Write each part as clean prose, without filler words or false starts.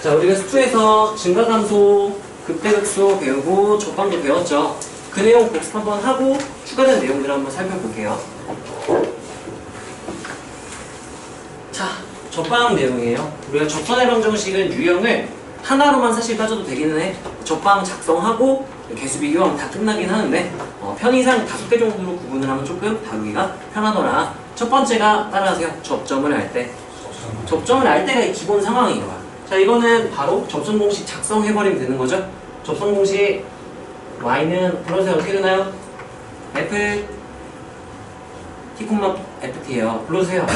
자, 우리가 수투에서 증가감소, 극대극소 배우고 접방도 배웠죠. 그 내용 복습 한번 하고 추가된 내용들을 한번 살펴볼게요. 자, 접방 내용이에요. 우리가 접선해방 정식은 유형을 하나로만 사실 따져도 되기는 해. 접방 작성하고 개수 비교하면 다 끝나긴 하는데 편의상 5개 정도로 구분을 하면 조금 다루기가 편하더라. 첫 번째가 따라하세요. 접점을 할 때. 접점을 알 때가 기본 상황인 거야. 자, 이거는 바로 접선 공식 작성해버리면 되는 거죠. 접선 공식 y는 불러주세요. 어떻게 되나요? f t, ft예요. 불러주세요.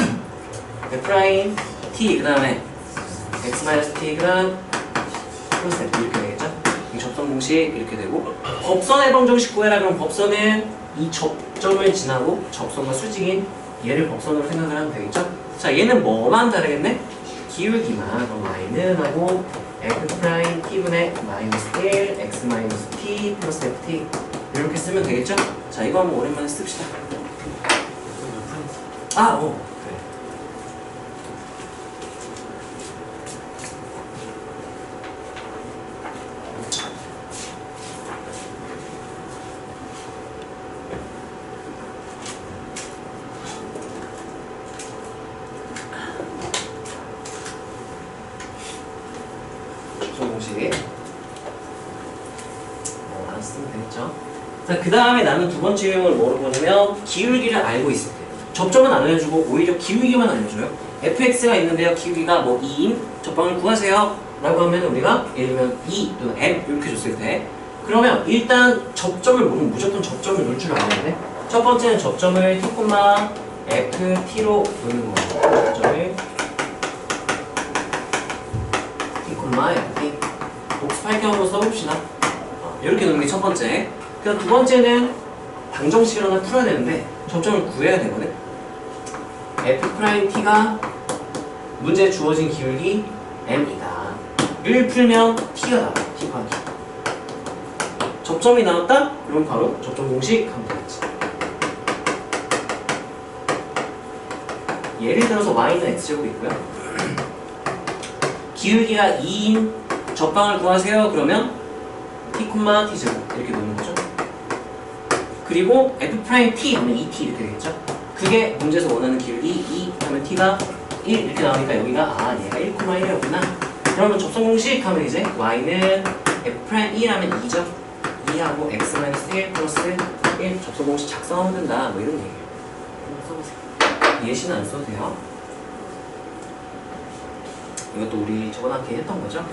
f' t 그 다음에 x t 그 다음 플러스 f 이렇게 되겠죠? 이 접선 공식 이렇게 되고 법선의 방정식 구해라. 그럼 법선은 이 접점을 지나고 접선과 수직인 얘를 법선으로 생각을 하면 되겠죠? 자, 얘는 뭐만 다르겠네? 기울기만. 그럼 y는 하고 f' t분의 마이너스 1 x 마이너스 t 플러스 ft 이렇게 쓰면 되겠죠? 자, 이거 한번 오랜만에 씁시다. 그래. 알았으면 되겠죠? 자, 그 다음에 나는 두 번째 유형을 뭐로 보냐면 기울기를 알고 있을 때. 접점은 안 알려주고 오히려 기울기만 알려줘요. fx가 있는데요. 기울기가 뭐 2인 접방을 구하세요 라고 하면 우리가 예를 들면 2 또는 m 이렇게 줬을 때 그러면 일단 접점을 모르면 무조건 접점을 놓을 줄 알아야 돼. 첫 번째는 접점을 t, ft로 놓는 거예요. 접점을 t, ft 복습할 경우로 써봅시다. 이렇게 놓는 게 첫 번째. 그럼 두 번째는 방정식을 하나 풀어야 되는데 접점을 구해야 되거든. f't가 문제에 주어진 기울기 m이다. 를 풀면 t가 나와. t 곱하기 접점이 나왔다? 그럼 바로 접점 공식 하면 되겠지. 예를 들어서 y는 x제곱이고요. 기울기가 2인 접방을 구하세요. 그러면 t, t제곱 이렇게 놓는 거죠. 그리고 f't 하면 2t 이렇게 되겠죠. 그게 문제에서 원하는 기울기 2 하면 t가 1 이렇게 나오니까 여기가 얘가 1,1이었구나. 그러면 접선 공식 하면 이제 y는 f'1 하면 2죠. 2하고 x-1 플러스 1 접선 공식 작성하면 된다. 뭐 이런 얘기예요. 써보세요. 예시는 안 써도 돼요. 이것도 우리 저번 학기에 했던 거죠.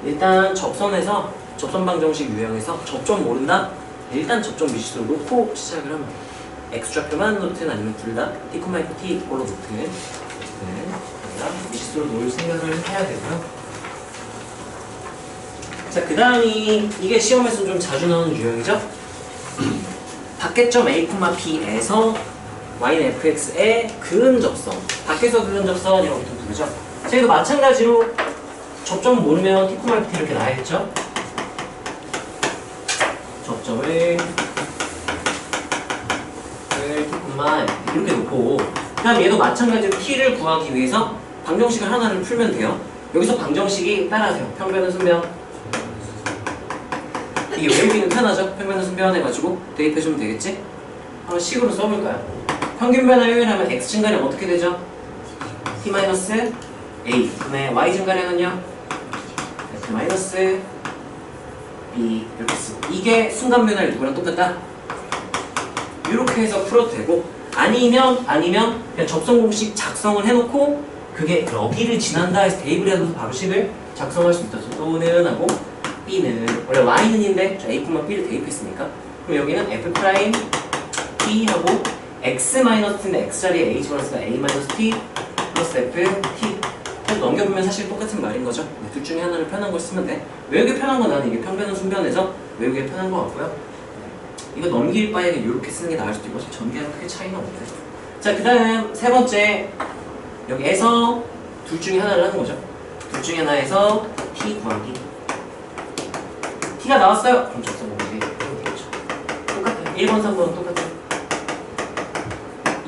일단 접선에서 접선방정식 유형에서 접점 모른다? 일단 접점 미지수로 놓고 시작을 하면 돼요. x좌표만 놓든 아니면 둘 다 t, t 이걸로 놓든 미지수로 놓을 생각을 해야 되고요. 자, 그 다음이 이게 시험에서 좀 자주 나오는 유형이죠. 밖에점 a, p에서 y는 fx의 그은 접선, 밖에서 그은 접선이라고 보통 부르죠. 자, 이도 마찬가지로 접점 모르면 t, t 이렇게 나와야겠죠? 접점을 t, 이렇게 놓고 그 다음 얘도 마찬가지로 t를 구하기 위해서 방정식을 하나를 풀면 돼요. 여기서 방정식이 따라하세요. 평변은 순변. 이게 외우기는 편하죠? 평변은 순변 해가지고 대입해주면 되겠지? 한번 식으로 써볼까요? 평균 변화율 하면 x 증가량 어떻게 되죠? t-a. 그다음에 y 증가량은요? f-b 이렇게 쓰고 이게 순간 변화율 누구랑 똑같다? 이렇게 해서 풀어도 되고 아니면 그냥 접선 공식 작성을 해놓고 그게 여기를 지난다 해서 대입을 해도 바로 식을 작성할 수 있다. 또는 하고 b는 원래 y는인데 a, b를 대입했으니까 그럼 여기는 f' ha고 x-t인데 x자리에 h 플러스가 a-t 플러스 f-t 넘겨보면 사실 똑같은 말인 거죠. 둘 중에 하나를 편한 걸 쓰면 돼. 외우기 편한 건 나는 이게 평변은 순변에서 외우기 편한 거 같고요. 이거 넘길 바에 이렇게 쓰는 게 나을 수도 있고 전개랑 크게 차이는 없네. 자, 그 다음 세 번째 여기에서 둘 중에 하나를 하는 거죠. 둘 중에 하나에서 t 구하기. t가 나왔어요. 그럼 접선 공식이 되겠죠. 똑같아요. 1번, 3번은 똑같아요.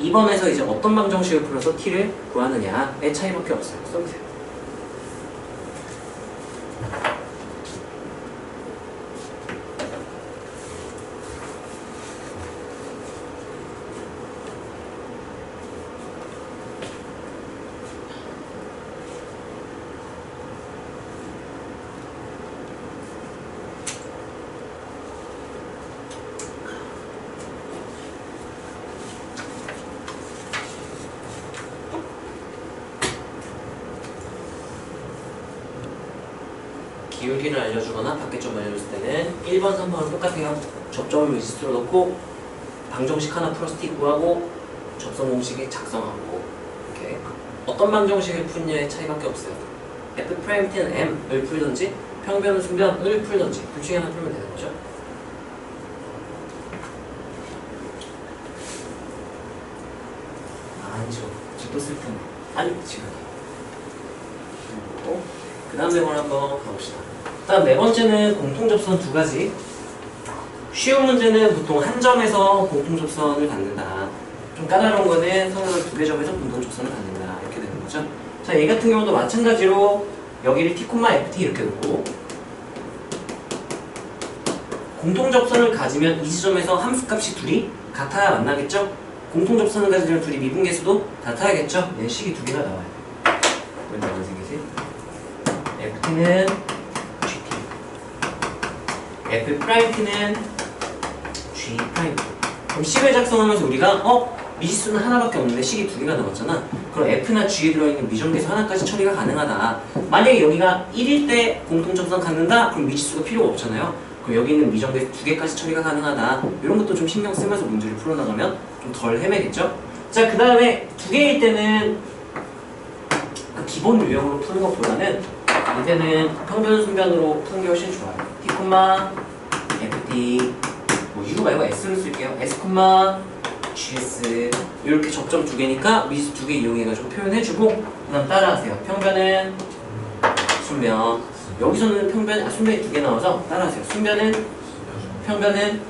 2번에서 이제 어떤 방정식을 풀어서 t를 구하느냐의 차이밖에 없어요. 써보세요. 기울기를 알려주거나 밖에점을 알려줬을 때는 1번, 3번은 똑같아요. 접점을 미지수로 넣고 방정식 하나 풀어서 t 구하고 접선 공식에 작성하고 이렇게 어떤 방정식을 푸느냐의 차이밖에 없어요. f't는 m을 풀든지 평변은 순변을 풀든지 둘 중에 하나 풀면 되는 거죠. 아니죠. 또 쓸 텐데. 아니 지금. 그 다음 내용 한번 가봅시다. 다음 네 번째는 공통접선 두 가지. 쉬운 문제는 보통 한 점에서 공통접선을 갖는다. 좀 까다로운 거는 성역을 두 개 점에서 공통접선을 갖는다. 이렇게 되는 거죠. 자, 얘 같은 경우도 마찬가지로 여기를 t, ft 이렇게 놓고 공통접선을 가지면 이 지점에서 함수값이 둘이 같아야 만나겠죠? 공통접선을 가지면 둘이 미분계수도 같아야겠죠? 얘는 식이 두 개가 나와요. 왜 나만 생기지? ft는 gt, f't는 g'. 그럼 식을 작성하면서 우리가 미지수는 하나밖에 없는데 식이 두 개가 나왔잖아. 그럼 f나 g에 들어있는 미정계수 하나까지 처리가 가능하다. 만약에 여기가 1일 때 공통접선 갖는다? 그럼 미지수가 필요가 없잖아요. 그럼 여기 있는 미정계수 두 개까지 처리가 가능하다. 이런 것도 좀 신경 쓰면서 문제를 풀어나가면 좀 덜 헤매겠죠? 자, 그 다음에 두 개일 때는 기본 유형으로 푸는 것보다는 이때는 평변, 순변으로 푸는 게 훨씬 좋아요. t, ft, 뭐 u 말고 s를 쓸게요. s, gs 이렇게 접점 두 개니까 미지수 두 개 이용해가지고 표현해주고 그 다음 따라하세요. 평변은 순변. 여기서는 순변이 두 개 나와서 따라하세요. 순변은 평변은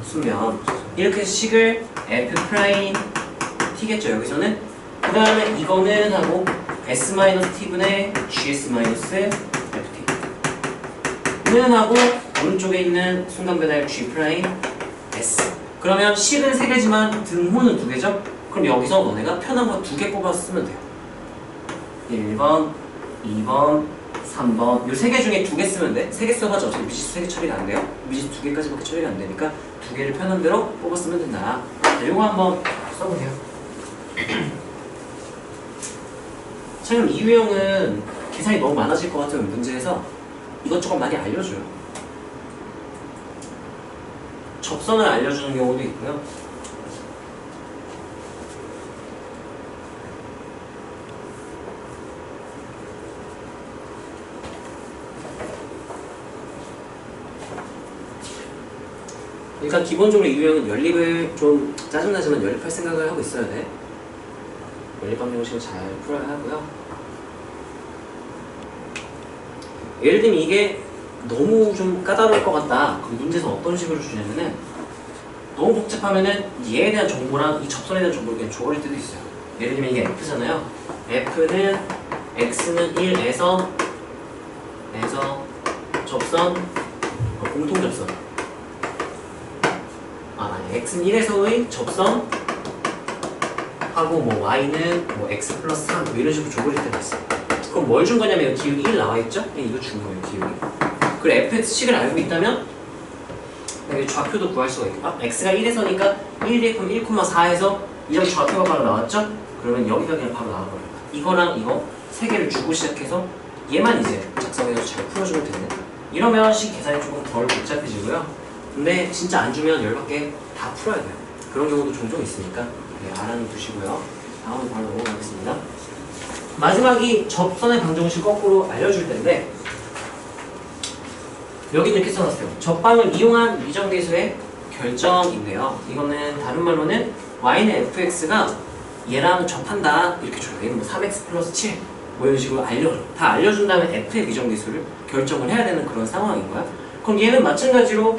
순변. 이렇게 해서 식을 f't겠죠. 여기서는 그 다음에 이거는 하고 s-t분의 gs-ft 는 하고 오른쪽에 있는 순간배달 g', s. 그러면 식은 세 개지만 등호는 두 개죠? 그럼 여기서 너네가 편한 거 두 개 뽑아서 쓰면 돼요. 1번, 2번, 3번 이 세 개 중에 두 개 쓰면 돼. 세 개 써가지고 어차피 미지수 세 개 처리가 안 돼요. 미지수 두 개까지밖에 처리가 안 되니까 두 개를 편한 대로 뽑아 쓰면 된다. 자, 요거 한번 써보세요. 참 이 유형은 계산이 너무 많아질 것 같으면 문제에서 이것저것 많이 알려줘요. 접선을 알려주는 경우도 있고요. 그러니까 기본적으로 이 유형은 연립을 좀 짜증나지만 연립할 생각을 하고 있어야 돼. 연립 방정식을 잘 풀어야 하고요. 예를 들면 이게 너무 좀 까다로울 것 같다. 그럼 문제에서 어떤 식으로 주냐면은 너무 복잡하면은 얘에 대한 정보랑 이 접선에 대한 정보를 그냥 줘버릴 때도 있어요. 예를 들면 이게 F잖아요. F는 X는 1에서 접선 공통접선 X는 1에서의 접선 하고 뭐 Y는 뭐 X 플러스 3 뭐 이런 식으로 줘버릴 때가 있어요. 그럼 뭘 준 거냐면 기울기 1 나와있죠? 이거 준 거예요, 기울기. 그리고 fx식을 알고 있다면 좌표도 구할 수가 있고 x가 1에서니까 1대 1,4에서 이 점 좌표가 바로 나왔죠? 그러면 여기가 그냥 바로 나와버려요. 이거랑 이거 세 개를 주고 시작해서 얘만 이제 작성해서 잘 풀어주면 되는. 이러면 식 계산이 조금 덜 복잡해지고요. 근데 진짜 안 주면 열받게 다 풀어야 돼요. 그런 경우도 종종 있으니까 알아두시고요. 다음으로 바로 넘어가겠습니다. 마지막이 접선의 방정식 거꾸로 알려줄 텐데 여기는 이렇게 써놨어요. 접방을 이용한 미정계수의 결정인데요. 이거는 다른 말로는 y는 fx가 얘랑 접한다 이렇게 줘요. 얘는 뭐 3x 플러스 7 뭐 이런 식으로 다 알려준 다음에 f의 미정계수를 결정을 해야 되는 그런 상황인 거야. 그럼 얘는 마찬가지로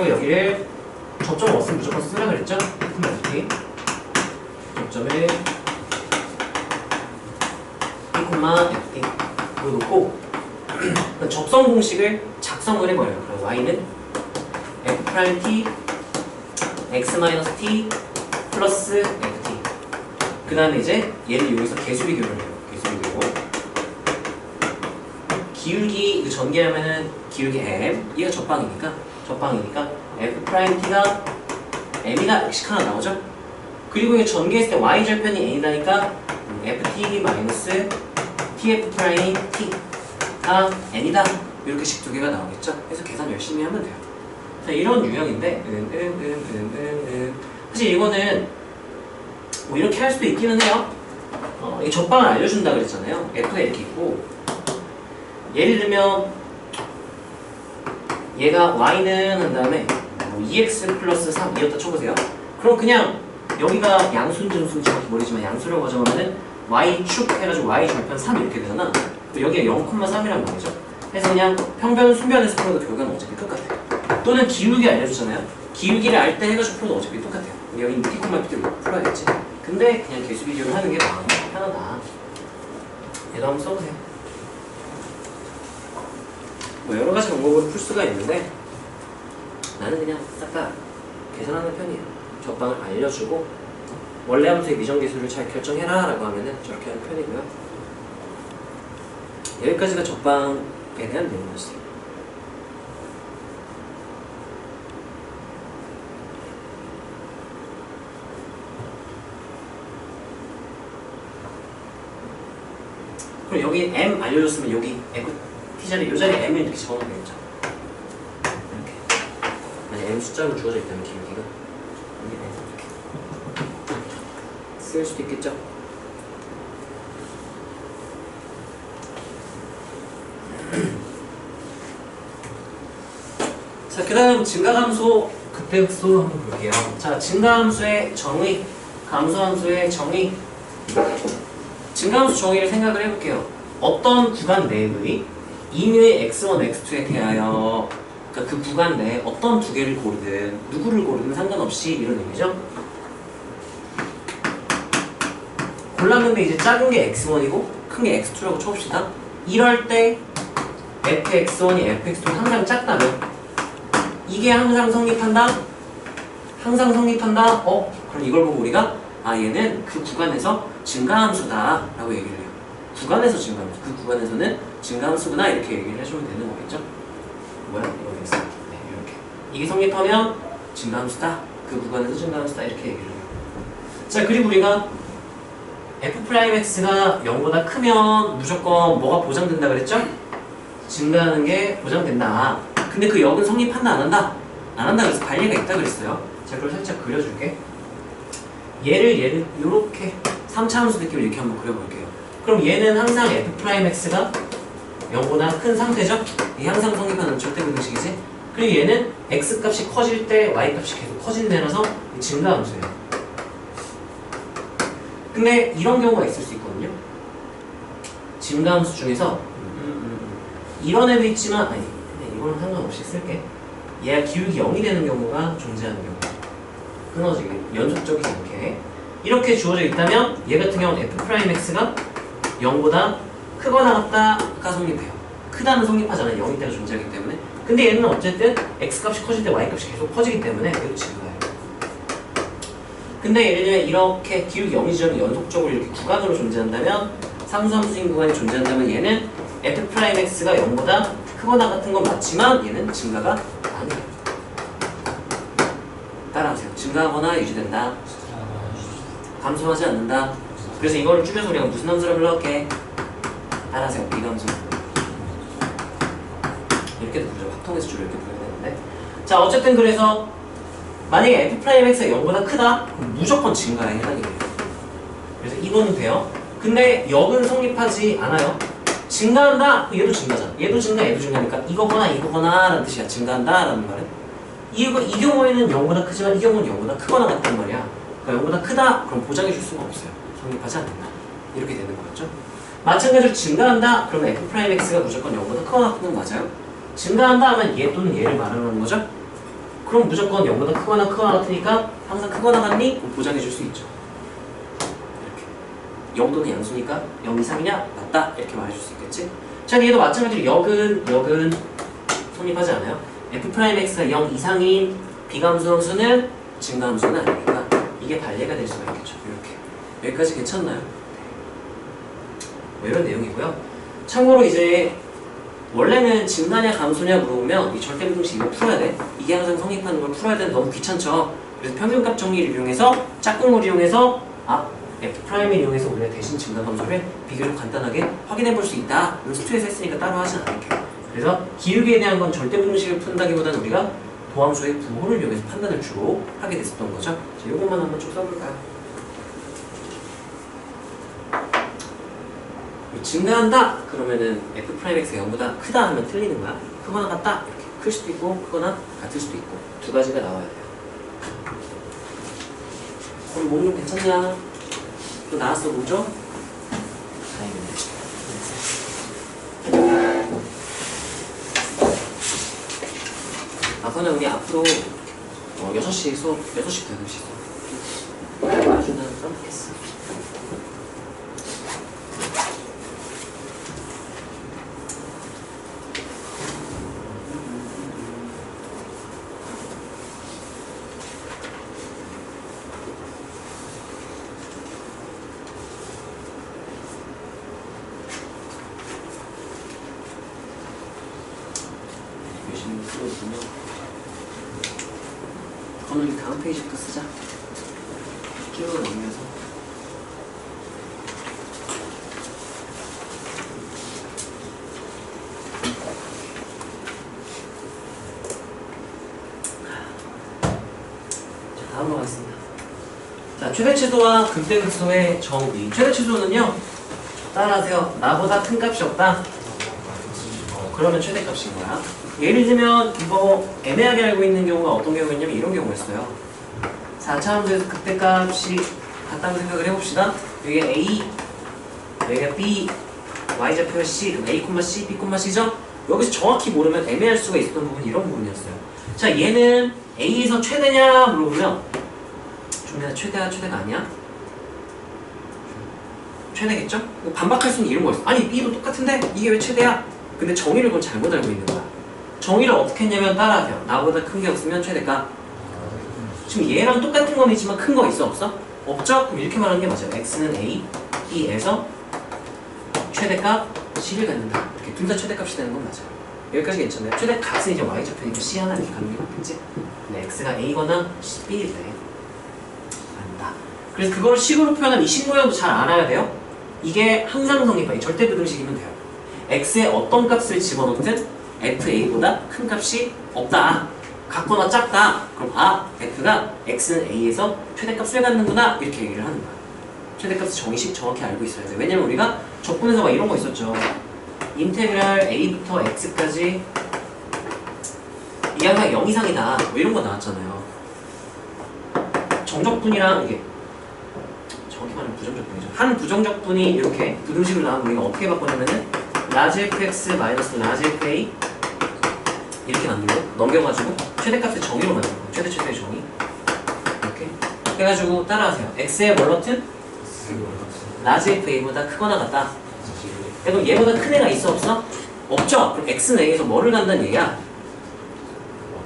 여기를 접점 없으면 무조건 쓰라 그랬죠? 점을 t, ft 이거 놓고 접선 공식을 작성을 해버려요. 그래서 y는 f'(t) x-t 플러스 ft. 그 다음에 이제 얘를 이용해서 개수 비교를 해요. 개수 비교. 기울기 그 전개하면은 기울기 m, 얘가 접방이니까 f'(t가 m이다 이렇게 하나 나오죠. 그리고 이게 전개했을 때 y 절편이 n이다니까 ft 마이너스 tf' t가 n이다 이렇게씩 두 개가 나오겠죠. 그래서 계산 열심히 하면 돼요. 자, 이런 유형인데 사실 이거는 뭐 이렇게 할 수도 있기는 해요. 이 접방을 알려준다 그랬잖아요. f가 이렇게 있고 예를 들면 얘가 y는 한 다음에 뭐 2x 플러스 3이었다 쳐보세요. 그럼 그냥 여기가 양수인지 음수인지 정확히 모르지만 양수라고 가정하면은 y축 해가지고 y 절편 3 이렇게 되잖아. 여기가 0,3이란 말이죠. 그래서 그냥 평변, 순변에서 풀어도 결과는 어차피 똑같아요. 또는 기울기 알려주잖아요. 기울기를 알 때 해가지고 풀어도 어차피 똑같아요. 여기 t, p를 풀어야겠지. 근데 그냥 개수 비교를 하는 게 마음 편하다. 얘도 한번 써보세요. 뭐 여러 가지 방법으로 풀 수가 있는데 나는 그냥 싹 다 계산하는 편이에요. 접방을 알려주고 원래 함수의 미정계수를 잘 결정해라 라고 하면은 저렇게 하는 편이고요. 여기까지가 접방에 대한 내용이었어요. 그럼 여기 m 알려줬으면 여기 f t자리 이 자리에 m을 이렇게 적어놓으면 되겠죠. 이렇게 만약 m 숫자로 주어져 있다면 기울기가 이렇게 쓸 수도 있겠죠. 자, 그 다음 증가함수 극대극소 한번 볼게요. 자, 증가함수의 정의, 감소함수의 정의. 증가함수 정의를 생각을 해볼게요. 어떤 구간 내의 임의의 x1, x2에 대하여 그러니까 그 구간 내에 어떤 두 개를 고르든 누구를 고르든 상관없이 이런 의미죠. 골랐는데 이제 작은 게 x1이고 큰 게 x2라고 쳐봅시다. 이럴 때 fx1이 fx2가 항상 작다면 이게 항상 성립한다? 항상 성립한다? 그럼 이걸 보고 우리가 얘는 그 구간에서 증가함수다 라고 얘기를 해요. 구간에서 증가함수, 그 구간에서는 증가함수구나 이렇게 얘기를 해주면 되는 거겠죠. 뭐야? 이거 됐어. 네, 이렇게 이게 성립하면 증가함수다, 그 구간에서 증가함수다 이렇게 얘기를 해요. 자, 그리고 우리가 f'x가 0보다 크면 무조건 뭐가 보장된다 그랬죠? 증가하는 게 보장된다. 근데 그 역은 성립한다 안 한다? 안 한다 그래서 관리가 있다 그랬어요. 자, 그걸 살짝 그려줄게. 얘를 이렇게 3차 함수 느낌을 이렇게 한번 그려볼게요. 그럼 얘는 항상 f'x가 0보다 큰 상태죠? 이 항상 성립하는 절대분등식이지? 그리고 얘는 x 값이 커질 때 y 값이 계속 커지는 애라서 증가함수예요. 근데 이런 경우가 있을 수 있거든요. 증가함수 중에서 이런 애도 있지만 아니 이거는 상관없이 쓸게. 얘가 기울기 0이 되는 경우가 존재하는 경우. 끊어지게 연속적이지 않게 이렇게 주어져 있다면 얘 같은 경우는 f'x가 0보다 크거나 같다가 성립해요. 크다는 성립하잖아요. 0이 때가 존재하기 때문에. 근데 얘는 어쨌든 x값이 커질 때 y값이 계속 커지기 때문에 얘도 증가해요. 근데 예를 들면 이렇게 기울기 0이 지점이 연속적으로 이렇게 구간으로 존재한다면 상수함수인 구간이 존재한다면 얘는 f'x가 0보다 크거나 같은 건 맞지만 얘는 증가가 아니에요. 따라하세요. 증가하거나 유지된다. 감소하지 않는다. 그래서 이거를 줄여서 우리가 무슨 함수를 불러올게? 따라하세요. 비감수. 이렇게도 부르죠. 합통해서 줄을 이렇게 부르야 되는데. 자, 어쨌든 그래서 만약에 f'x가 0보다 크다? 그럼 무조건 증가에 해당이 돼요. 그래서 이거는 돼요. 근데 역은 성립하지 않아요. 증가한다? 얘도 증가잖아. 얘도 증가, 얘도 증가니까 이거거나 이거거나 라는 뜻이야. 증가한다 라는 말은. 이 경우에는 0보다 크지만 이 경우는 0보다 크거나 같단 말이야. 그러니까 0보다 크다? 그럼 보장해 줄 수가 없어요. 성립하지 않는다. 이렇게 되는 거죠. 마찬가지로 증가한다? 그러면 f'x가 무조건 0보다 크거나 같은 건 맞아요. 증가한다 하면 얘 또는 얘를 말하는 거죠. 그럼 무조건 0보다 크거나 같으니까 항상 크거나 같니? 보장해 줄 수 있죠. 0 또는 양수니까 0 이상이냐? 맞다. 이렇게 말해줄 수 있겠지? 자, 얘도 마찬가지로 역은 성립하지 않아요? f'x가 0 이상인 비감수함수는 증가함수는 아니니까 이게 반례가 될 수가 있겠죠. 이렇게. 여기까지 괜찮나요? 뭐 이런 내용이고요. 참고로 이제 원래는 증가냐 감소냐 물어보면 이 절대부등식 이거 풀어야 돼. 이게 항상 성립하는 걸 풀어야 되는데 너무 귀찮죠. 그래서 평균값 정리를 이용해서 짝꿍을 이용해서 F'을 이용해서 우리가 대신 증가감소를 비교적 간단하게 확인해 볼 수 있다. 스투에서 했으니까 따로 하진 않을게요. 그래서 기울기에 대한 건 절대부등식을 푼다기보다는 우리가 도함수의 부호를 이용해서 판단을 주로 하게 됐었던 거죠. 자, 이것만 한번 쭉 써볼까요? 증가한다? 그러면은 F'X가 0보다 크다 하면 틀리는 거야. 크거나 같다? 이렇게 클 수도 있고 크거나 같을 수도 있고 두 가지가 나와야 돼요. 그럼 몸 좀 괜찮냐? 또 나왔어 뭐죠? 다행이네. 그러면 우리 앞으로 6시 수업, 6시부터 8시 수업 아주 난 깜빡했어. 열심히 쓰거든요. 그거는 다음 페이지부터 쓰자. 끼워 넣으면서. 자, 다음으로 가겠습니다. 자, 최대치수와 극대극소의 정의. 최대치수는요, 따라하세요. 나보다 큰 값이 없다. 그러면 최대값인 거야. 예를 들면 이거 애매하게 알고 있는 경우가 어떤 경우였냐면 이런 경우였어요. 4차 함수에서 극대값이 같다고 생각을 해봅시다. 여기가 A, 여기가 B, Y좌표가 C, 그럼 A, C, B, C죠? 여기서 정확히 모르면 애매할 수가 있었던 부분이 이런 부분이었어요. 자, 얘는 A에서 최대냐 물어보면 좀 최대가 아니야? 최대겠죠? 반박할 수 있는 이런 거였어. 아니 B도 똑같은데 이게 왜 최대야? 근데 정의를 그건 잘못 알고 있는 거야. 정의를 어떻게 했냐면 따라하세요. 나보다 큰 게 없으면 최대값. 지금 얘랑 똑같은 거이지만 큰 거 있어 없어? 없죠? 그럼 이렇게 말하는 게 맞아요. x는 a, b에서 최대값 c를 갖는다. 이렇게 둘 다 최대값이 되는 건 맞아요. 여기까지 괜찮나요? 최대값은 이제 y좌표니까 c 하나 이렇게 가는 게 맞겠지? 근데 x가 a거나 b일 때 아니다. 그래서 그걸 식으로 표현한 이 식 모양도 잘 알아야 돼요. 이게 항상 성립한 절대부등식이면 돼요. x의 어떤 값을 집어넣든 fa보다 큰 값이 없다. 같거나 작다. 그럼 f가 x는 a에서 최대값을 갖는구나. 이렇게 얘기를 하는 거야. 최대값을 정의식 정확히 알고 있어야 돼. 왜냐면 우리가 적분에서 막 이런 거 있었죠. 인테그랄 a부터 x까지 이게 항상 0 이상이다. 뭐 이런 거 나왔잖아요. 정적분이랑 이게 정확히 말하면 부정적분이죠. 한 부정적분이 이렇게 부등식으로 나오면 우리가 어떻게 바꾸냐면은 라지 fx 마이너스 라지 fa 이렇게 만들고 넘겨가지고 최대값의 정의로 만들고 최대의 정의 이렇게 해가지고 따라하세요. x의 뭘 넣든 라지 fa보다 크거나 같다. 그럼 얘보다 큰 애가 있어 없어? 없죠? 그럼 x는 a에서 뭐를 간다는 얘기야?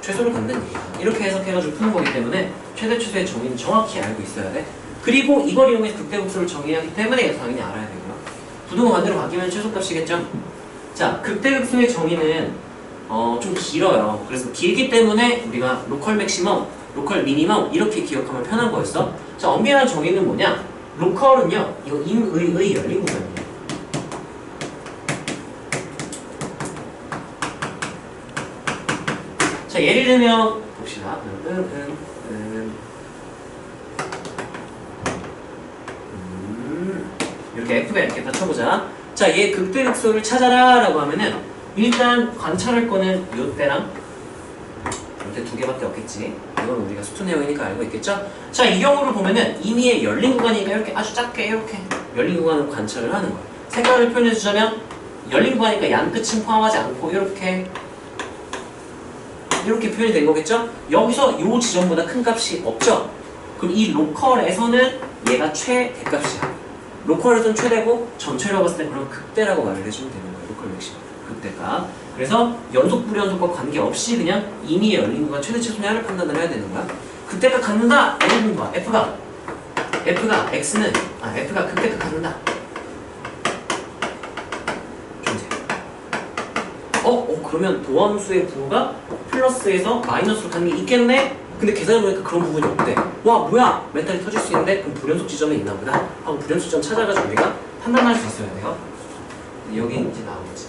최소를 간다는 얘기야. 이렇게 해석해가지고 푸는 거기 때문에 최대 최소의 정의는 정확히 알고 있어야 돼. 그리고 이걸 이용해서 극대극소를 정의하기 때문에 이거 당연히 알아야 되고요. 부등호 반대로 바뀌면 최소값이겠죠? 자, 극대극소의 정의는 좀 길어요. 그래서 길기 때문에 우리가 로컬 맥시멈, 로컬 미니멈 이렇게 기억하면 편한 거였어. 자, 엄밀한 정의는 뭐냐? 로컬은요, 이거 임의의 열린 구간이에요. 자, 예를 들면 봅시다. 이렇게 F가 이렇게 다 쳐보자. 자, 얘 극대극소를 찾아라 라고 하면은 일단 관찰할 거는 요때랑 요때 두 개밖에 없겠지. 이건 우리가 수투 내용이니까 알고 있겠죠? 자, 이 경우를 보면은 임의의 열린 구간이니까 이렇게 아주 작게 이렇게 열린 구간을 관찰을 하는 거야. 색깔을 표현해 주자면 열린 구간이니까 양끝은 포함하지 않고 이렇게 표현이 된 거겠죠? 여기서 요 지점보다 큰 값이 없죠? 그럼 이 로컬에서는 얘가 최대값이야. 로컬은 최대고 전체로 봤을 때 그럼 극대라고 말을 해주면 되는 거예요. 로컬 맥시멈 극대가. 그래서 연속 불연속과 관계없이 그냥 이미 열린 구간 최대 최소냐를 판단을 해야 되는 거야. 극대가 갖는다. 예를 봐. F가 X는 F가 극대가 갖는다. 그러면 도함수의 부호가 플러스에서 마이너스로 가는 게 있겠네? 근데 계산해보니까 그런 부분이 없대. 와 뭐야! 멘탈이 터질 수 있는데 그럼 불연속 지점에 있나 보다 하고 불연속 지점 찾아가지고 우리가 판단할 수 있어야 돼요. 여기 이제 나오겠지.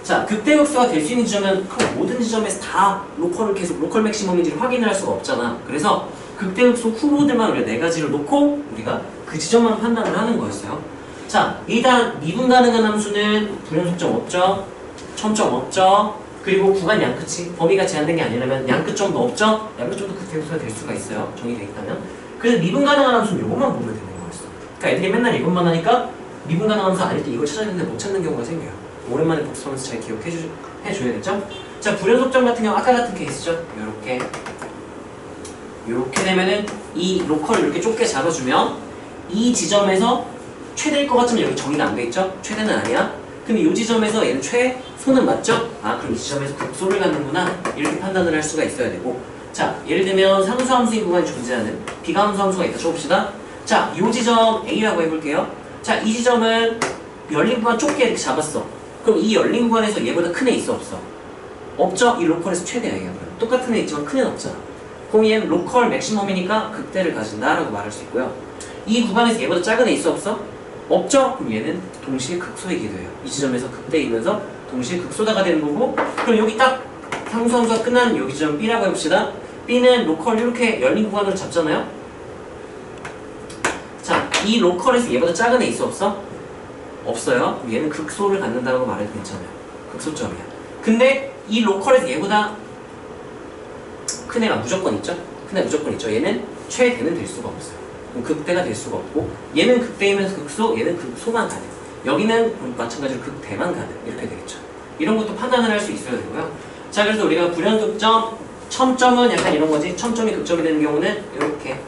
자, 극대극소가 될 수 있는 지점은 그럼 모든 지점에서 다 로컬을 계속 로컬 맥시멈인지를 확인을 할 수가 없잖아. 그래서 극대극소 후보들만 우리가 4가지를 놓고 우리가 그 지점만 판단을 하는 거였어요. 자, 일단 미분 가능한 함수는 불연속점 없죠? 첨점 없죠? 그리고 구간 양끝이 범위가 제한된 게 아니라면 양끝점도 없죠? 양끝점도 극대극소가 될 수가 있어요. 정의되어 있다면. 그래서 미분 가능한 함수는 이것만 보면 되는 거였어. 그러니까 애들이 맨날 이것만 하니까 미분 가능한 함수 아닐 때 이걸 찾았는데 못 찾는 경우가 생겨요. 오랜만에 복습하면서 잘 기억해줘야겠죠? 자, 불연속점 같은 경우 아까 같은 케이스죠? 요렇게 되면은 이 로컬을 이렇게 좁게 잡아주면 이 지점에서 최대일 것 같지만 여기 정의가 안 돼 있죠? 최대는 아니야? 근데 이 지점에서 얘는 최소는 맞죠? 그럼 이 지점에서 극소를 갖는구나 이렇게 판단을 할 수가 있어야 되고. 자, 예를 들면 상수함수인 구간이 존재하는 비가함수 함수가 있다 쳐봅시다. 자, 이 지점 A라고 해볼게요. 자, 이 지점은 열린 구간 좁게 이렇게 잡았어. 그럼 이 열린 구간에서 얘보다 큰 애 있어 없어? 없죠? 이 로컬에서 최대야 얘가. 똑같은 애 있지만 큰 애는 없잖아. 그럼 얘는 로컬 맥시멈이니까 극대를 가진다라고 말할 수 있고요. 이 구간에서 얘보다 작은 애 있어 없어? 없죠? 그럼 얘는 동시에 극소이기도 해요. 이 지점에서 극대이면서 동시에 극소다가 되는 거고. 그럼 여기 딱 상수함수가 끝나는 여기 지점 B라고 해봅시다. B는 로컬 이렇게 열린 구간으로 잡잖아요. 자, 이 로컬에서 얘보다 작은 애 있어 없어? 없어요. 얘는 극소를 갖는다고 말해도 괜찮아요. 극소점이야. 근데 이 로컬에서 얘보다 큰 애가 무조건 있죠? 큰 애 무조건 있죠. 얘는 최대는 될 수가 없어요. 극대가 될 수가 없고, 얘는 극대이면서 극소, 얘는 극소만 가능. 여기는 마찬가지로 극대만 가능. 이렇게 되겠죠. 이런 것도 판단을 할 수 있어야 되고요. 자, 그래서 우리가 불연속점, 첨점은 약간 이런 거지. 첨점이 극점이 되는 경우는 이렇게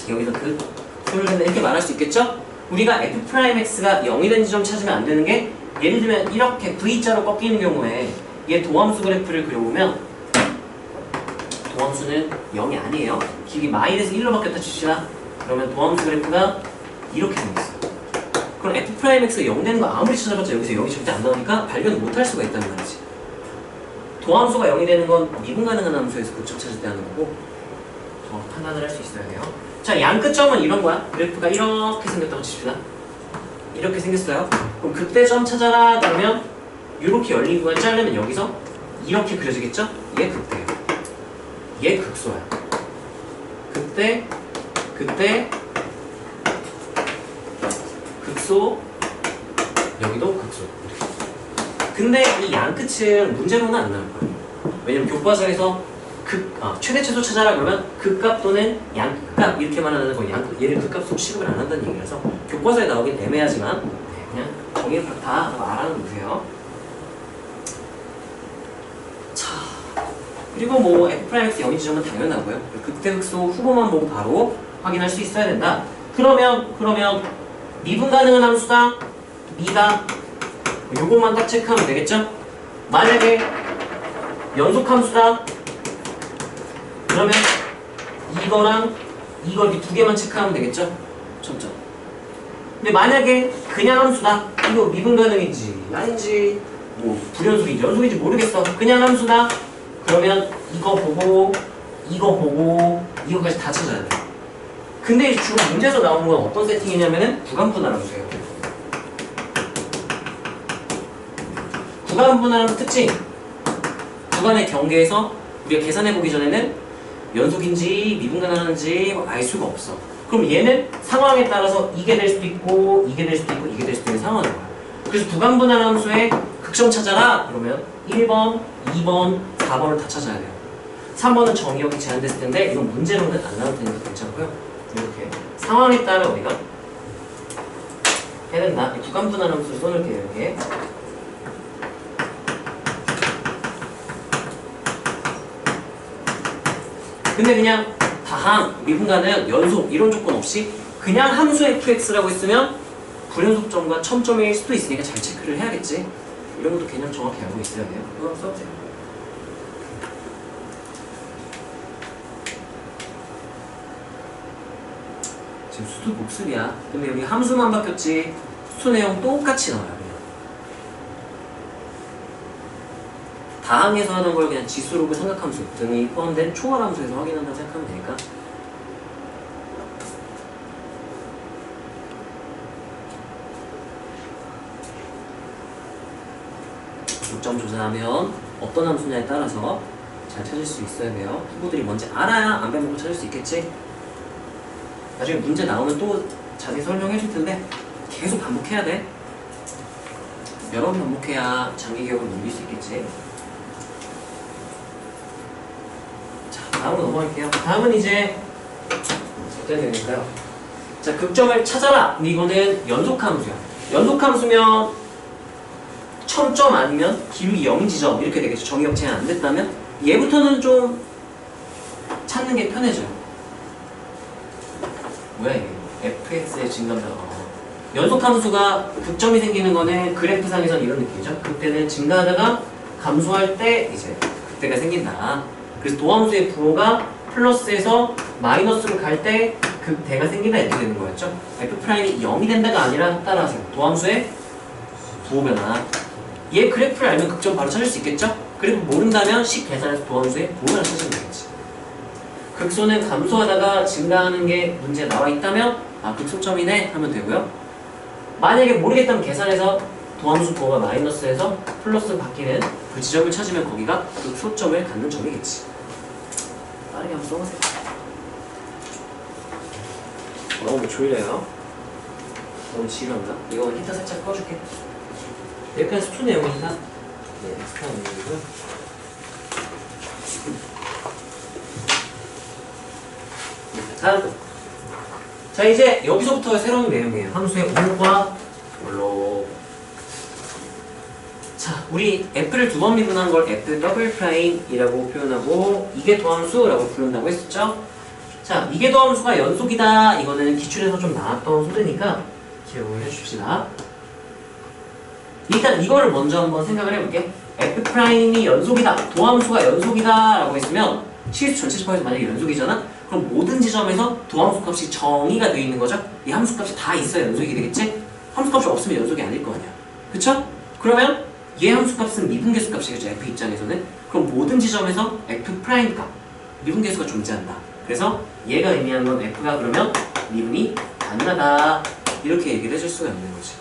여기서 소를 갖는 이렇게 말할 수 있겠죠? 우리가 F'X가 0이 된 지점 찾으면 안 되는 게, 예를 들면 이렇게 V자로 꺾이는 경우에 얘 도함수 그래프를 그려보면 도함수는 0이 아니에요. 길이 마이너스 1로 바뀌었다 칩시다. 그러면 도함수 그래프가 이렇게 생겼어요. 그럼 F'X가 0 되는 거 아무리 찾아봤자 여기서 0이 절대 안 나오니까 발견을 못 할 수가 있다는 말이지. 도함수가 0이 되는 건 미분 가능한 함수에서 극점 찾을 때 하는 거고, 판단을 할 수 있어야 돼요. 자, 양끝점은 이런 거야. 그래프가 이렇게 생겼다고 칩시다. 이렇게 생겼어요. 그럼 극대점 찾아라 그러면 이렇게 열린 구간 자르면 여기서 이렇게 그려지겠죠? 얘 극대예요. 얘 극소야. 극대, 극소, 여기도 극소. 근데 이 양끝은 문제로는 안 나올 거예요. 왜냐면 교과서에서 최대 최소 찾아라 그러면 극값 또는 양극값 이렇게 말하는 거, 얘를 극값으로 취급을 안 한다는 얘기라서 교과서에 나오긴 애매하지만 그냥 정의를 그렇다 라고 알아놓으세요. 자, 그리고 뭐 F'X 0인 지점은 당연하고요. 극대극소 후보만 보고 바로 확인할 수 있어야 된다. 그러면 미분 가능한 함수다. 미다. 요것만 딱 체크하면 되겠죠? 만약에 연속함수다. 그러면 이거랑 이걸 이 두 개만 체크하면 되겠죠? 첨점. 근데 만약에 그냥 함수다. 이거 미분 가능인지 아닌지 뭐 불연속인지 연속인지 모르겠어. 그냥 함수다. 그러면 이거 보고 이거까지 다 찾아야 돼. 근데 주로 문제에서 나오는 건 어떤 세팅이냐면은 구간분할 함수예요. 구간분할 함수 특징. 구간의 경계에서 우리가 계산해보기 전에는 연속인지 미분 가능한지 알 수가 없어. 그럼 얘는 상황에 따라서 이게 될 수도 있고 이게 될 수도 있고 이게 될 수도 있는 상황인 거야. 그래서 구간분할 함수의 극점 찾아라 그러면 1번, 2번, 4번을 다 찾아야 돼요. 3번은 정의역이 제한됐을 텐데 이건 문제로는 안 나올 테니까 괜찮고요. 이렇게 상황에 따라 우리가 해야 된다. 구간분할 함수를 써놓을게요. 이렇게. 근데 그냥 다항, 미분가능, 연속 이런 조건 없이 그냥 함수 fx라고 했으면 불연속점과 첨점일 수도 있으니까 잘 체크를 해야겠지. 이런 것도 개념 정확히 알고 있어야 돼요. 이거 한번 써보세요. 지금 수도 복습이야. 근데 여기 함수만 바뀌었지 수도 내용 똑같이 나와요. 그냥. 다항에서 하는 걸 그냥 지수로그 삼각함수 등이 포함된 총합함수에서 확인한다고 생각하면 되니까. 요점 조사하면 어떤 함수냐에 따라서 잘 찾을 수 있어야 돼요. 후보들이 뭔지 알아야 안 빼먹고 찾을 수 있겠지. 나중에 문제 나오면 또 자세히 설명해 줄 텐데 계속 반복해야 돼. 여러 번 반복해야 장기 기억을 넘길 수 있겠지. 자, 다음으로 넘어갈게요. 다음은 이제 어떻게 되는가요? 자, 극점을 찾아라. 이거는 연속함수야. 연속함수면 첨점 아니면 기울기 0인 지점 이렇게 되겠죠. 정의역 제한 안 됐다면 얘부터는 좀 찾는 게 편해져요. 뭐야 이게? fx의 증감자가 연속함수가 극점이 생기는 거는 그래프상에선 이런 느낌이죠. 그때는 증가하다가 감소할 때 이제 그때가 생긴다. 그래서 도함수의 부호가 플러스에서 마이너스로 갈 때 극대가 생긴다 이렇게 되는 거였죠. f'이 0이 된다가 아니라 따라하세요. 도함수의 부호 변화. 얘 그래프를 알면 극점 바로 찾을 수 있겠죠? 그리고 모른다면 식 계산해서 도함수의 부호를 찾으면 되겠지. 극소는 감소하다가 증가하는 게 문제에 나와 있다면 아 극소점이네 하면 되고요. 만약에 모르겠다면 계산해서 도함수 부호가 마이너스에서 플러스 바뀌는 그 지점을 찾으면 거기가 극소점을 갖는 점이겠지. 빠르게 한번 써보세요. 너무 졸려요. 너무 지루한가? 이거 히터 살짝 꺼줄게. 여기까지 수투 내용이니까 네, 엑스트라 내용이고요. 다음. 자, 이제 여기서부터 새로운 내용이에요. 함수의 오과 원로. 자, 우리 f를 두 번 미분한 걸 f 더블 프라임이라고 표현하고 이게 도함수라고 부른다고 했었죠? 자, 이게 도함수가 연속이다. 이거는 기출에서 좀 나왔던 소리니까 기억을 해줍시다. 일단 이거를 먼저 한번 생각을 해볼게. f'이 연속이다. 도함수가 연속이다 라고 했으면 실수 전체 집합에서 만약에 연속이잖아? 그럼 모든 지점에서 도함수 값이 정의가 되어 있는 거죠? 이 함수 값이 다 있어야 연속이 되겠지? 함수 값이 없으면 연속이 아닐 거 아니야. 그쵸? 그러면 얘 함수 값은 미분계수 값이겠죠. f 입장에서는. 그럼 모든 지점에서 f' 값, 미분계수가 존재한다. 그래서 얘가 의미하는 건 f가 그러면 미분이 가능하다. 이렇게 얘기를 해줄 수가 있는 거지.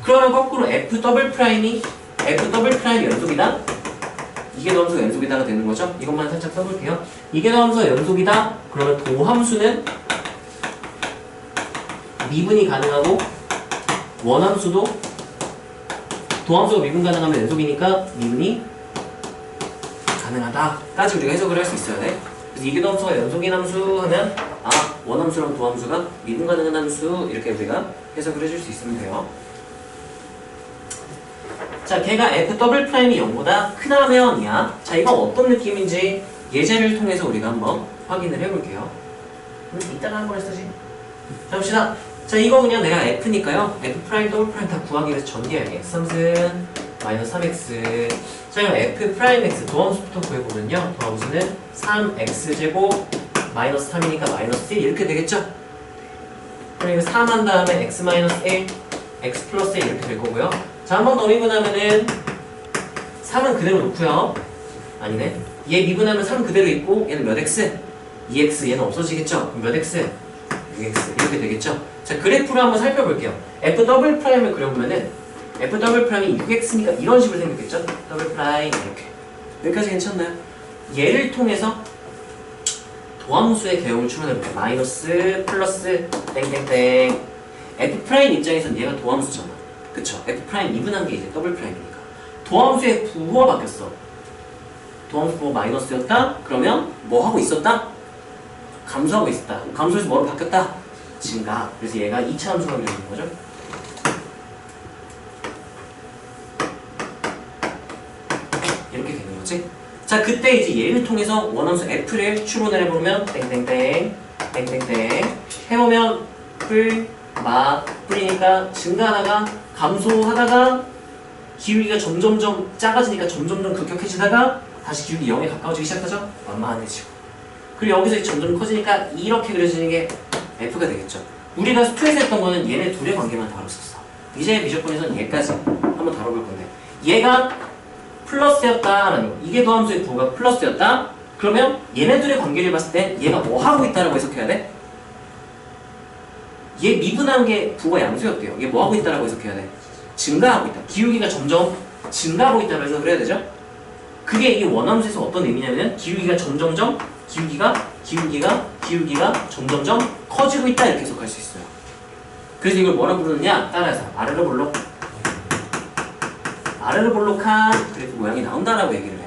그러면 거꾸로 f 더블 프라임이 연속이다? 이게 도함수가 연속이다가 되는 거죠? 이것만 살짝 써볼게요. 이게 도함수가 연속이다? 그러면 도함수는 미분이 가능하고 원함수도 도함수가 미분 가능하면 연속이니까 미분이 가능하다까지 우리가 해석을 할 수 있어야 돼. 그래서 이게 도함수가 연속인 함수 하면 아 원함수랑 도함수가 미분 가능한 함수 이렇게 우리가 해석을 해줄 수 있으면 돼요. 자, 걔가 f 더블 프라임이 0보다 크다면 이야. 자, 이건 어떤 느낌인지 예제를 통해서 우리가 한번 확인을 해볼게요. 이따가 한 번 쓰지. 자, 봅시다. 자, 이거 그냥 내가 f니까요. f 프라임 더블 프라임 다 구하기 위해서 전개할게. x3은 마이너스 3x. 자, 그럼 f 프라임 x 도함수부터 구해보면요. 도함수는 3x제곱 마이너스 3이니까 마이너스 1 이렇게 되겠죠? 그럼 이거 3 한 다음에 x 마이너스 1, x 플러스 1 이렇게 될 거고요. 자, 한 번 더 미분하면은 3은 그대로 놓고요. 아니네. 얘 미분하면 3 그대로 있고 얘는 몇 x? 2x 얘는 없어지겠죠? 그럼 몇 x? 6x 이렇게 되겠죠? 자, 그래프로 한번 살펴볼게요. f 더블 프라임을 그려보면은 f 더블 프라임이 6x니까 이런 식으로 생겼겠죠? 더블 프라임 이렇게. 여기까지 괜찮나요? 얘를 통해서 도함수의 개형을 추론해볼게요. 마이너스 플러스 땡땡땡. f 프라임 입장에서는 얘가 도함수잖아. 그쵸? f 프라임 미분한 게 이제 더블 프라임이니까. 도함수의 부호가 바뀌었어. 도함수 부호 마이너스였다? 그러면 뭐 하고 있었다? 감소하고 있었다. 감소해서 뭐로 바뀌었다? 증가. 그래서 얘가 2차 함수가 되는 거죠. 이렇게 되는 거지. 자, 그때 이제 얘를 통해서 원함수 f를 추론을 해보면 땡땡땡 땡땡땡 해보면 뿌리니까 증가하다가 감소하다가 기울기가 점점점 작아지니까 점점점 급격해지다가 다시 기울기 0에 가까워지기 시작하죠? 완만해지고. 그리고 여기서 점점 커지니까 이렇게 그려지는 게 F가 되겠죠. 우리가 수투에서 했던 거는 얘네 둘의 관계만 다뤘었어. 이제 미적분에서는 얘까지 한번 다뤄볼 건데, 얘가 플러스였다라는 거, 이게 도함수의 부호가 플러스였다? 그러면 얘네들의 관계를 봤을 때 얘가 뭐 하고 있다라고 해석해야 돼? 얘 미분한 게 부호가 양수였대요. 얘 뭐 하고 있다라고 해석해야 돼? 증가하고 있다. 기울기가 점점 증가하고 있다고 해석을 해야 되죠? 그게 이게 원함수에서 어떤 의미냐면 기울기가 점점점 기울기가 점점점 커지고 있다 이렇게 해석할 수 있어요. 그래서 이걸 뭐라 부르느냐? 따라서 아래로 볼록한 그래프 모양이 나온다라고 얘기를 해.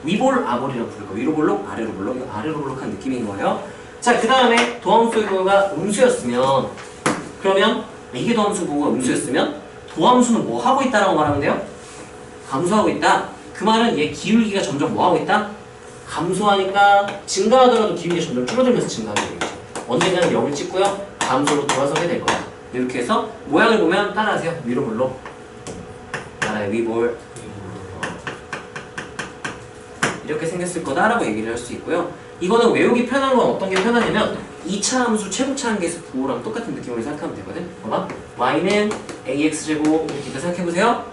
위볼 아볼이라고 부를 거예요. 위로 볼록 아래로 볼록. 이거 아래로 볼록한 느낌인 거예요. 자, 그 다음에 도함수의 부호가 음수였으면, 그러면 이게 도함수 부호가 음수였으면 도함수는 뭐 하고 있다라고 말하면 돼요? 감소하고 있다. 그 말은 얘 기울기가 점점 뭐 하고 있다? 감소하니까 증가하더라도 기울기가 점점 줄어들면서 증가하게 되겠죠. 언젠가는 0을 찍고요. 감소로 돌아서게 될 거야. 이렇게 해서 모양을 보면 따라하세요. 위로 볼록. 따라해 위볼. 이렇게 생겼을 거다라고 얘기를 할 수 있고요. 이거는 외우기 편한 건 어떤 게 편하냐면 2차 함수 최고차 한계에서 부호랑 똑같은 느낌으로 생각하면 되거든. 봐봐. y는 ax제곱 이렇게 생각해보세요.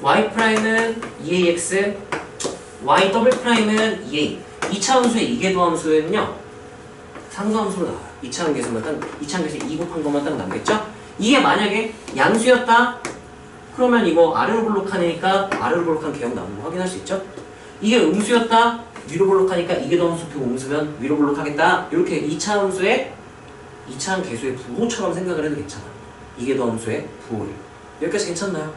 y'는 2ax, y''은 2a. 2차 함수의 이계도함수에는요 상수함수로 나와요. 2차 함계에서 2 곱한 것만 딱 남겠죠? 이게 만약에 양수였다? 그러면 이거 아래로 볼록하니까 아래로 볼록한 개형 나오는 거 확인할 수 있죠? 이게 음수였다? 위로 볼록하니까 이계도함수 표 음수면 위로 볼록하겠다? 이렇게 2차 함수의 2차 계수의 부호처럼 생각을 해도 괜찮아. 이계도함수의 부호를. 여기까지 괜찮나요?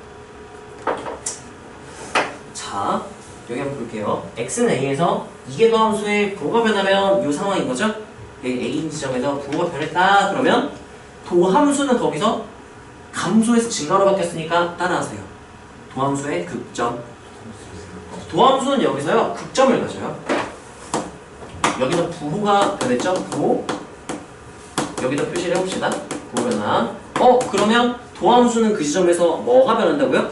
자, 여기 한번 볼게요. x는 a에서 이계도함수의 부호가 변하면 이 상황인 거죠? 여기 a인 지점에서 부호가 변했다 그러면 도함수는 거기서 감소해서 증가로 바뀌었으니까 따라하세요. 도함수의 극점. 도함수는 여기서요 극점을 가져요. 여기서 부호가 변했죠? 부호. 여기다 표시를 해봅시다. 부호 변화. 그러면 도함수는 그 지점에서 뭐가 변한다고요?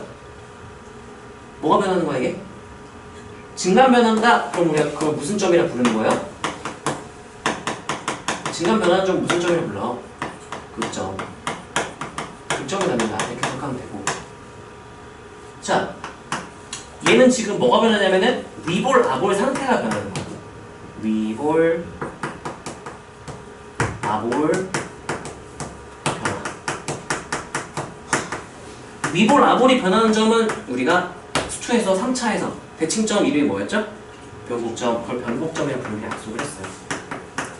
뭐가 변하는 거야 이게? 증감 변한다? 그럼 우리가 그걸 무슨 점이라 부르는 거예요? 증감 변하는 점 무슨 점이라 불러? 극점. 극점을 갖는다. 이렇게 해석하면 되고. 자, 얘는 지금 뭐가 변하냐면은 위볼, 아볼 상태가 변하는 거야. 위볼, 아볼, 변화. 위볼, 아볼이 변하는 점은 우리가 수투에서 3차에서 대칭점 이름이 뭐였죠? 변곡점. 그걸 변곡점이라고 부르는 약속을 했어요.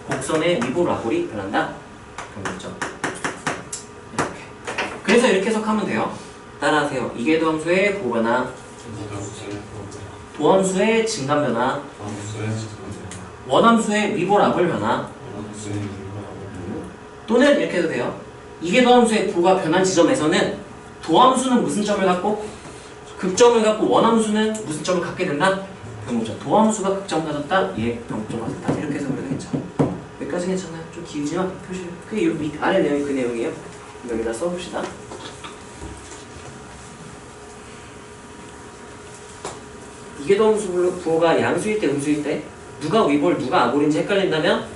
곡선의 위볼, 아볼이 변한다. 변곡점. 이렇게. 그래서 이렇게 해석하면 돼요. 따라하세요. 이계도함수의 부호 변화, 도함수의 증감 변화, 원함수의 위볼, 아볼 변화, 또는 이렇게 해도 돼요. 이계도함수의 부호가 변한 지점에서는 도함수는 무슨 점을 갖고? 극점을 갖고 원함수는 무슨 점을 갖게 된다? 변곡점. 도함수가 극점 가졌다, 얘 변곡점 가졌다. 이렇게 해서 그래도 괜찮아. 여기까지 괜찮아요? 좀 길지만 표시. 그게 밑 아래 내용이 그 내용이에요. 여기다 써봅시다. 이계도함수 부호가 양수일 때, 음수일 때 누가 위볼, 누가 아볼인지 헷갈린다면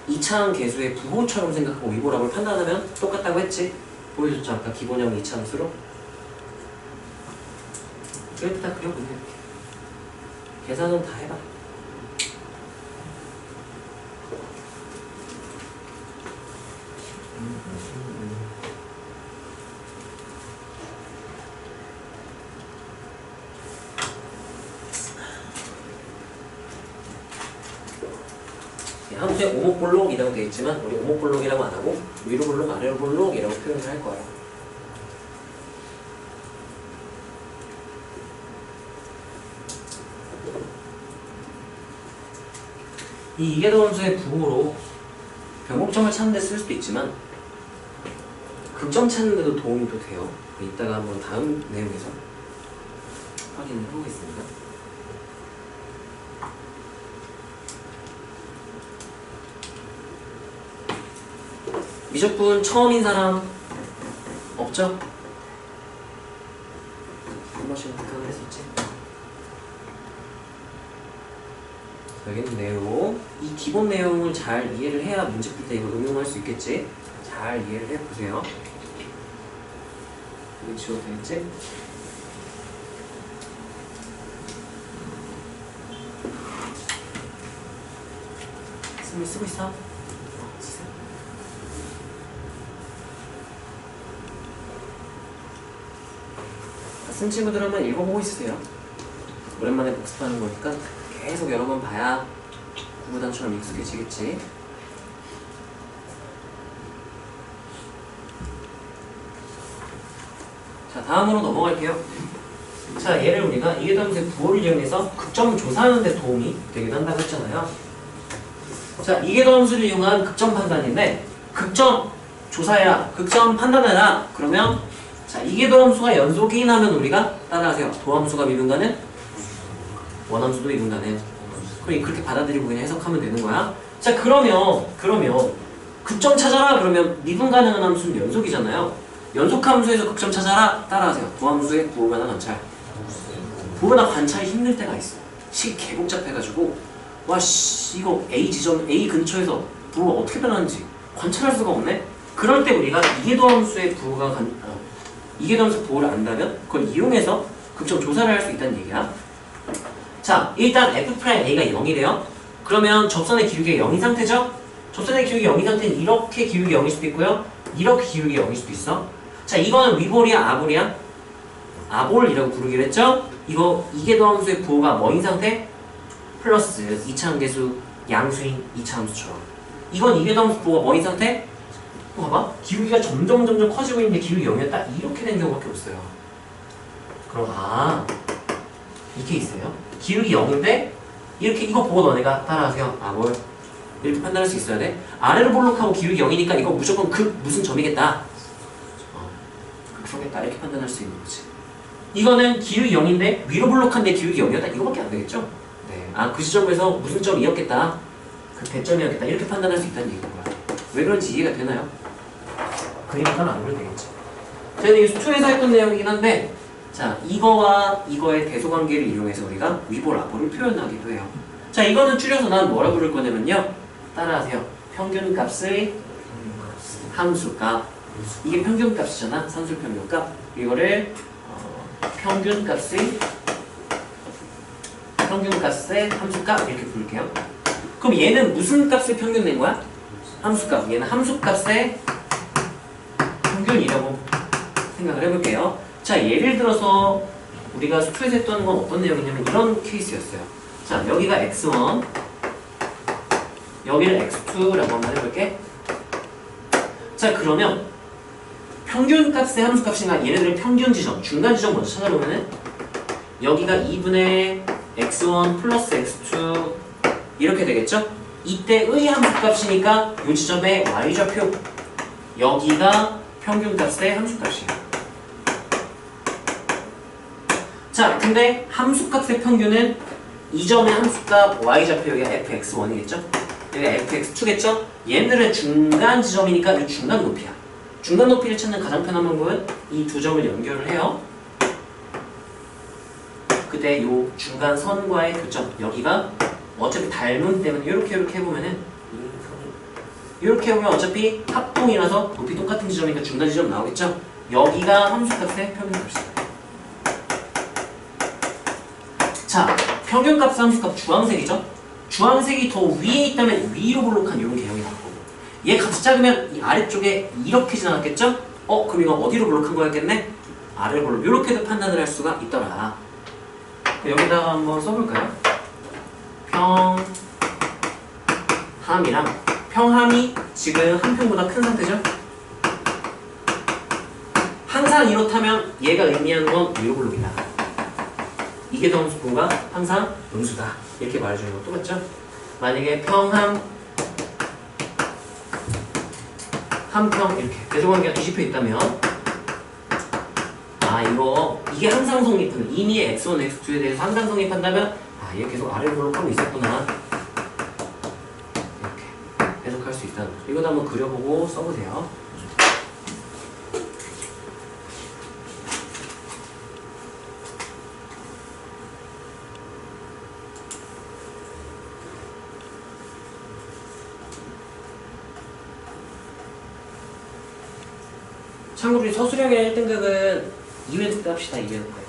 2차항 계수의 부호처럼 생각하고 위볼, 아볼 판단하면 똑같다고 했지? 보여줬죠? 아까 기본형 2차 함수로? 이렇게 다 그려보세요. 계산은 다 해봐. 함수에 오목볼록이라고 되어 있지만 우리 오목볼록이라고 안 하고 위로 볼록, 아래로 볼록이라고 표현을 할 거예요. 이 이계도함수의 부호로 변곡점을 찾는 데 쓸 수도 있지만 극점 찾는 데도 도움이 또 돼요. 이따가 한번 다음 내용에서 확인을 해보겠습니다. 미적분 처음인 사람 없죠? 한 번씩 부탁을 했었지. 여기는 내용. 이 기본 내용을 잘 이해를 해야 문제 풀 때 이거 응용할 수 있겠지? 잘 이해를 해보세요. 이거 지워도 되겠지? 승리 쓰고 있어? 쓰세요. 쓴 친구들 한번 읽어보고 있으세요. 오랜만에 복습하는 거니까 계속 여러 번 봐야 구구단처럼 익숙해지겠지. 자, 다음으로 넘어갈게요. 자, 얘를 우리가 이해도함수의 부호를 이용해서 극점 조사하는 데 도움이 되기도 한다고 했잖아요. 자, 이해도함수를 이용한 극점 판단인데, 극점 조사해라, 극점 판단해라. 그러면 자, 이해도함수가 연속이 나면 우리가 따라하세요. 도함수가 미분가는 원함수도 미분가는. 그럼 그렇게 받아들이고 그냥 해석하면 되는 거야. 자, 그러면 극점 찾아라. 그러면 미분 가능한 함수는 연속이잖아요. 연속함수에서 극점 찾아라. 따라하세요. 도함수의 부호가나 관찰. 부호나 관찰이 힘들 때가 있어. 식이 개복잡해가지고 와씨 이거 A 지점 A 근처에서 부호가 어떻게 변하는지 관찰할 수가 없네. 그럴 때 우리가 이해도함수의 부호가 이해도함수 부호를 안다면 그걸 이용해서 극점 조사를 할 수 있다는 얘기야. 자, 일단 F'A가 0이래요. 그러면 접선의 기울기가 0인 상태죠? 접선의 기울기 0인 상태는 이렇게 기울기 0일 수도 있고요. 이렇게 기울기 0일 수도 있어. 자, 이거는 위볼이야, 아볼이야? 아볼이라고 부르기로 했죠? 이거 이계도함수의 부호가 뭐인 상태? 플러스 2차함계수 양수인 2차함수처럼. 이건 이계도함수 부호가 뭐인 상태? 봐봐. 기울기가 점점 커지고 있는데 기울기 0이었다? 이렇게 된 경우밖에 없어요. 그럼 이 케이스예요. 기울기 0인데 이렇게 이거 보고 너네가 따라하세요. 뭘 이렇게 판단할 수 있어야 돼. 아래로 볼록하고 기울기 0이니까 이거 무조건 무슨 점이겠다. 그러겠다. 이렇게 판단할 수 있는 거지. 이거는 기울기 0인데 위로 볼록한데 기울기 0이었다. 이거밖에 안 되겠죠. 네. 그 지점에서 무슨 점이었겠다. 그 대점이었겠다. 이렇게 판단할 수 있다는 얘기인 거야. 왜 그런지 이해가 되나요? 그림부터는 안 그려도 되겠지. 저희는 이게 수초에서 했던 내용이긴 한데, 자, 이거와 이거의 대소관계를 이용해서 우리가 위볼, 아볼을 표현하기도 해요. 자, 이거는 줄여서 난 뭐라 부를 거냐면요. 따라하세요. 평균값의 함수값. 이게 평균값이잖아. 산술평균값. 이거를 평균값의 함수값 이렇게 부를게요. 그럼 얘는 무슨 값을 평균 낸 거야? 함수값. 얘는 함수값의 평균이라고 생각을 해볼게요. 자, 예를 들어서 우리가 수초에서 했던 건 어떤 내용이냐면 이런 케이스였어요. 자, 여기가 x1, 여기를 x2라고 한번 해볼게. 자, 그러면 평균값의 함수값이나 얘네들의 평균 지점, 중간 지점 먼저 찾아보면은 여기가 2분의 x1 플러스 x2 이렇게 되겠죠? 이때의 함수값이니까 이 지점의 y좌표, 여기가 평균값의 함수값이에요. 자, 근데 함수값의 평균은 이 점의 함수값 y좌표 여기가 fx1이겠죠? 여기가 fx2겠죠? 얘네들의 중간 지점이니까 이 중간 높이야. 중간 높이를 찾는 가장 편한 방법은 이 두 점을 연결을 해요. 그때 이 중간 선과의 교점, 여기가 어차피 닮은 때문에 이렇게 해보면은 이렇게 보면 어차피 합동이라서 높이 똑같은 지점이니까 중간 지점 나오겠죠? 여기가 함수값의 평균값이다. 자, 평균값, 함수값 주황색이죠? 주황색이 더 위에 있다면 위로 볼록한 이런 개형이 나왔고, 얘 값이 작으면 이 아래쪽에 이렇게 지나갔겠죠? 그럼 이거 어디로 볼록한 거였겠네? 아래로 볼록. 이렇게도 판단을 할 수가 있더라. 여기다가 한번 써볼까요? 평함이랑 평함이 지금 한 평보다 큰 상태죠? 항상 이렇다면 얘가 의미하는 건 위로 볼록이다. 이게 더 함수가 항상 음수다. 이렇게 말해주는 거 똑같죠? 만약에 평함, 함평 이렇게 대조관계가 뒤집혀 있다면 이게 항상 성립하는 이미 x1, x2에 대해서 항상 성립한다면 얘 계속 아래로 볼록하고 있었구나. 이렇게 해석할 수 있다는 거죠. 이것도 한번 그려보고 써보세요. 참고로 우리 서술형의 1등급은 2회독 때 합시다. 2회독 때.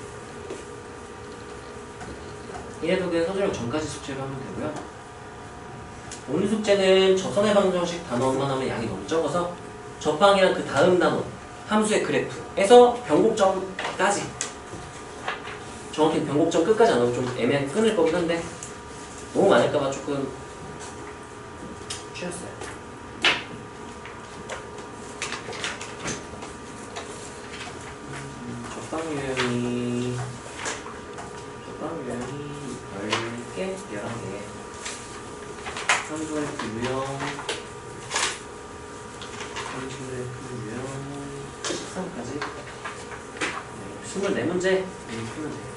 1회독은 서술형 전까지 숙제로 하면 되고요. 오늘 숙제는 접선의 방정식 단원만 하면 양이 너무 적어서 접방이랑 그 다음 단원 함수의 그래프에서 변곡점까지, 정확히 변곡점 끝까지 안 하고 좀 애매하게 끊을 거긴 한데 너무 많을까봐 조금 쉬었어요. 접방 유형이 10개, 11개. 함수그래프 유형 13까지 24문제 풀면 돼요.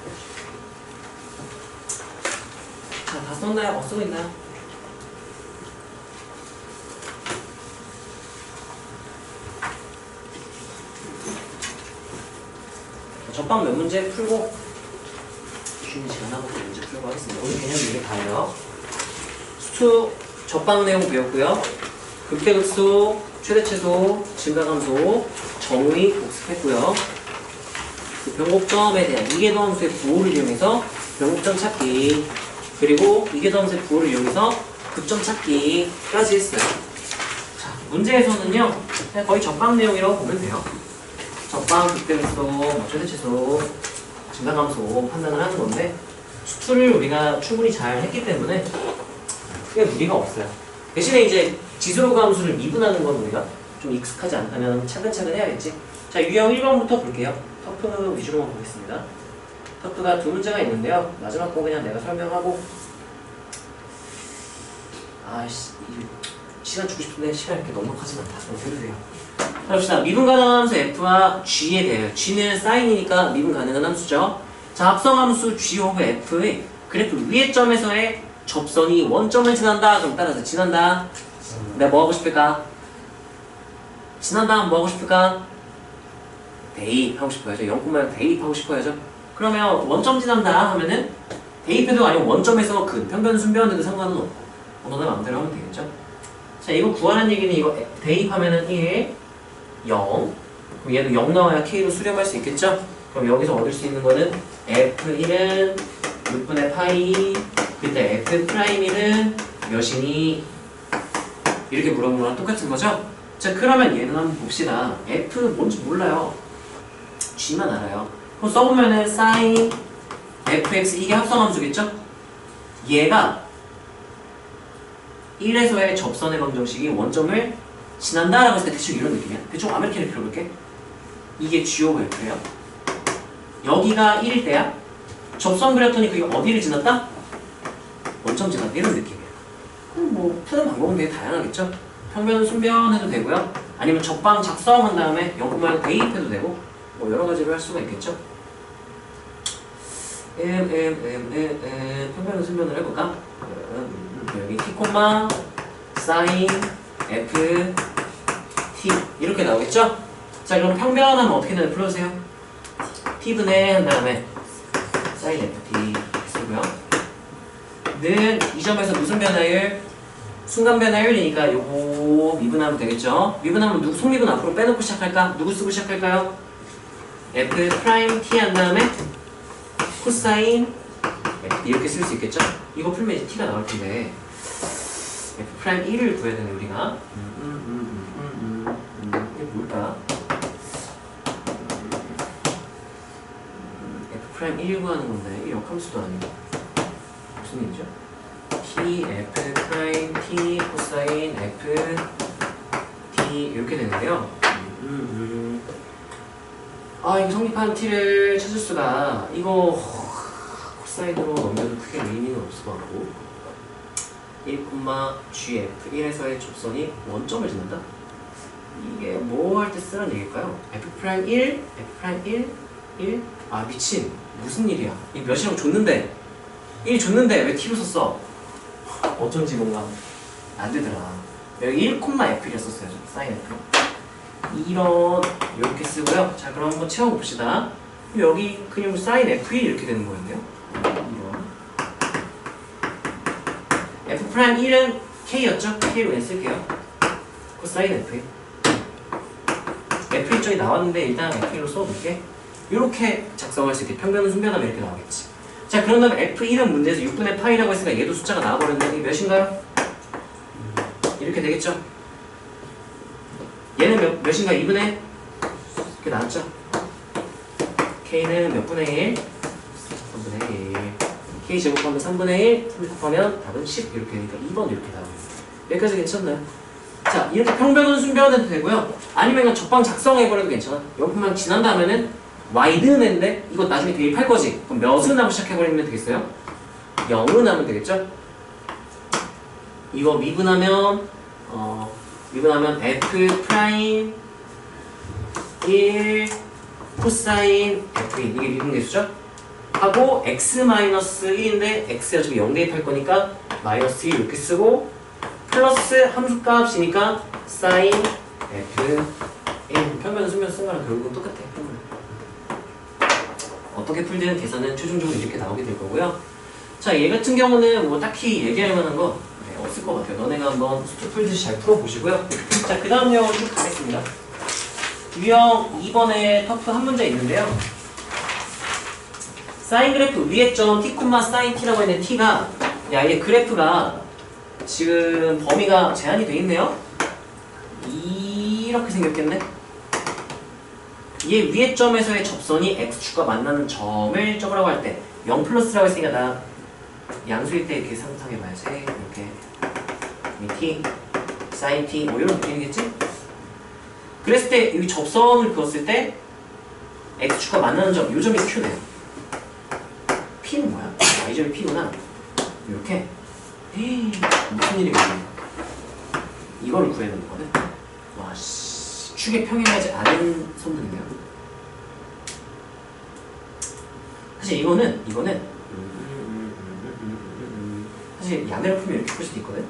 자, 다 썼나요? 쓰고 있나요? 접방 몇 문제 풀고 쉬는 시간하고 문제 풀고 하겠습니다. 오늘 개념 이게 다예요. 수투 접방 내용 배웠고요. 극대극소, 최대최소, 증가감소, 정의 복습했고요. 그 변곡점에 대한 이계도함수의 부호를 이용해서 변곡점 찾기, 그리고 이계도함수의 부호를 이용해서 극점 찾기까지 했어요. 자, 문제에서는요 그냥 거의 접방 내용이라고 보면 돼요. 접방, 극대극소, 최대최소, 증가감소 판단을 하는 건데 수투를 우리가 충분히 잘 했기 때문에 크게 무리가 없어요. 대신에 이제 지수로그 함수를 미분하는 건 우리가 좀 익숙하지 않다면 차근차근 해야겠지. 자, 유형 1번부터 볼게요. 터프 위주로만 보겠습니다. 터프가 두 문제가 있는데요. 마지막 거 그냥 내가 설명하고, 시간 주고 싶은데 시간 이렇게 넉넉하진 않다. 좀 해주세요. 자, 봅시다. 미분 가능한 함수 f와 g에 대해요. g는 사인이니까 미분 가능한 함수죠. 자, 합성 함수 g 오브 f의 그래프 위의 점에서의 접선이 원점을 지난다. 그럼 따라서 지난다. 내가 뭐 하고 싶을까? 지난다 하면 뭐 하고 싶을까? 대입하고 싶어야죠. 0,0 대입하고 싶어야죠. 그러면 원점 지난다 하면은 대입해도 아니면 원점에서 근 편변 순변해도 상관은 없고 너네 마음대로 하면 되겠죠. 자, 이거 구하라는 얘기는 이거 대입하면은 1, 0. 그럼 얘도 0 나와야 k로 수렴할 수 있겠죠. 그럼 여기서 얻을 수 있는 거는 f1은 6분의 파이, 그때 f'1은 몇이니? 이렇게 물어보는 거랑 똑같은 거죠? 자, 그러면 얘는 한번 봅시다. f 뭔지 몰라요. g만 알아요. 그럼 써보면은 sin fx, 이게 합성함수겠죠? 얘가 1에서의 접선의 방정식이 원점을 지난다라고 했을 때 대충 이런 느낌이야. 대충 아메리카노 그려볼게. 이게 g 오브 f예요. 여기가 1일 때야. 접선 그렸더니 그게 어디를 지났다? 원점 지났다. 이런 느낌이야. 그럼 뭐 푸는 방법은 되게 다양하겠죠? 평변, 순변해도 되고요. 아니면 접방 작성한 다음에 0,0 대입해도 되고 뭐 여러 가지로 할 수가 있겠죠? 평변, 순변을 해볼까? 여기 t, sin f t 이렇게 나오겠죠? 자, 그럼 평변하면 어떻게 되나 풀어주세요. t분의 한 다음에 sin ft 쓰고요. 는 이 점에서 무슨 변화율? 순간 변화율이니까 요거 미분하면 되겠죠? 미분하면 속미분 앞으로 빼놓고 시작할까? 누구 쓰고 시작할까요? f 프라임 t 한 다음에 코사인 ft 이렇게 쓸 수 있겠죠? 이거 풀면 이제 t가 나올 텐데 f 프라임 1을 구해야 되네 우리가. 이게 뭘까? f 프라임 1 구하는 건데 이 역함수도 아니고 무슨 일이죠? t f 프라임 t 코사인 f t 이렇게 되는데요. 이거 성립하는 t를 찾을 수가, 이거 코사인으로 넘겨도 크게 의미는 없을 것 같고 1, gf 1에서의 접선이 원점을 짓는다? 이게 뭐 할 때 쓰란 얘기일까요? f 프라임 1, f 프라임 1, 1? 미친, 무슨 일이야? 이 몇이라고 줬는데 1 줬는데 왜 t로 썼어? 어쩐지 뭔가 안 되더라. 여기 1,F1을 썼어요. 사인 F. 이런 이렇게 쓰고요. 자, 그럼 한번 채워봅시다. 여기 그냥 사인 F1 이렇게 되는 거였네요. 이런 F'1은 K였죠? K로 그냥 쓸게요. 코사인 F1. F1 쪽이 나왔는데 일단 F1로 써볼게. 이렇게 작성할 수 있게 평균은 순변하면 이렇게 나오겠지. 자, 그런 다음에 F1은 문제에서 6분의 파이라고 했으니까 얘도 숫자가 나와버렸는데 이게 몇인가요? 이렇게 되겠죠? 얘는 몇인가? 2분의? 이렇게 나왔죠? K는 몇 분의 1? 3분의 1. K 제곱하면 3분의 1, 3 곱하면 답은 10 이렇게 되니까 2번 이렇게 나오겠습니다. 여기까지 괜찮나요? 자, 이렇게 평변은 순변해도 되고요. 아니면 그냥 적방 작성해버려도 괜찮아. 여기만 지난 다음에는 와이드인데 이거 나중에 대입할 거지. 그럼 몇은 하고 시작해버리면 되겠어요? 0은 하면 되겠죠? 이거 미분하면 F 프라임 1 코사인 F1 이게 미분계수죠? 하고 x-1인데 x가 지금 0 대입할 거니까 마이너스 1 이렇게 쓰고 플러스 함수값이니까 사인 F1 평면 수면 쓴 거랑 결국은 똑같아. 어떻게 풀지는 계산은 최종적으로 이렇게 나오게 될 거고요. 자, 얘 같은 경우는 뭐 딱히 얘기할 만한 거 없을 것 같아요. 너네가 한번 수트 풀듯이 잘 풀어보시고요. 자, 그 다음 내용을 쭉 가겠습니다. 유형 2번에 터프 한 문제 있는데요. 사인 그래프 위에 점 t, 사인 t라고 했는데 t가 얘 그래프가 지금 범위가 제한이 돼 있네요. 이렇게 생겼겠네. 얘 위에 점에서의 접선이 x축과 만나는 점을 적으라고 할 때 0 플러스라고 했으니까 나 양수일 때 이렇게 상상해봐야지. 이렇게 t, sin t 뭐 이런 느낌이겠지? 그랬을 때 여기 접선을 그었을 때 x축과 만나는 점, 이 점이 q네요. p는 뭐야? 이 점이 p구나. 이렇게 무슨 일이 있냐? 이거를 구해야 되는 거거든. 와 씨, 축에 평행하지 않은 선분이네요. 사실 이거는 사실 야매로 풀면 이렇게 풀 수도 있거든.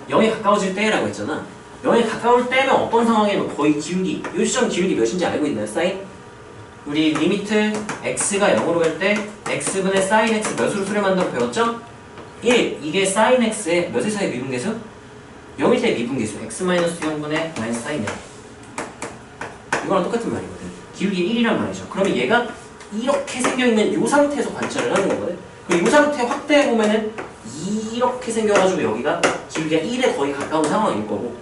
0에 가까워질 때라고 했잖아. 0에 가까울 때는 어떤 상황이면 거의 기울기, 이 시점 기울기 몇인지 알고 있나요? 사인? 우리 리미트 x가 0으로 갈 때 x분의 sin x 몇으로 수렴한다고 배웠죠? 1. 이게 sin x의 몇의 사이 미분계수? 0일 때 미분계수 x-0분의 마이너스 sin 0. 이거랑 똑같은 말이거든. 기울기 1이란 말이죠. 그러면 얘가 이렇게 생겨있는 이 상태에서 관찰을 하는 거거든. 그리고 이 상태 확대해보면은 이렇게 생겨가지고 여기가 기울기가 1에 거의 가까운 상황일 거고,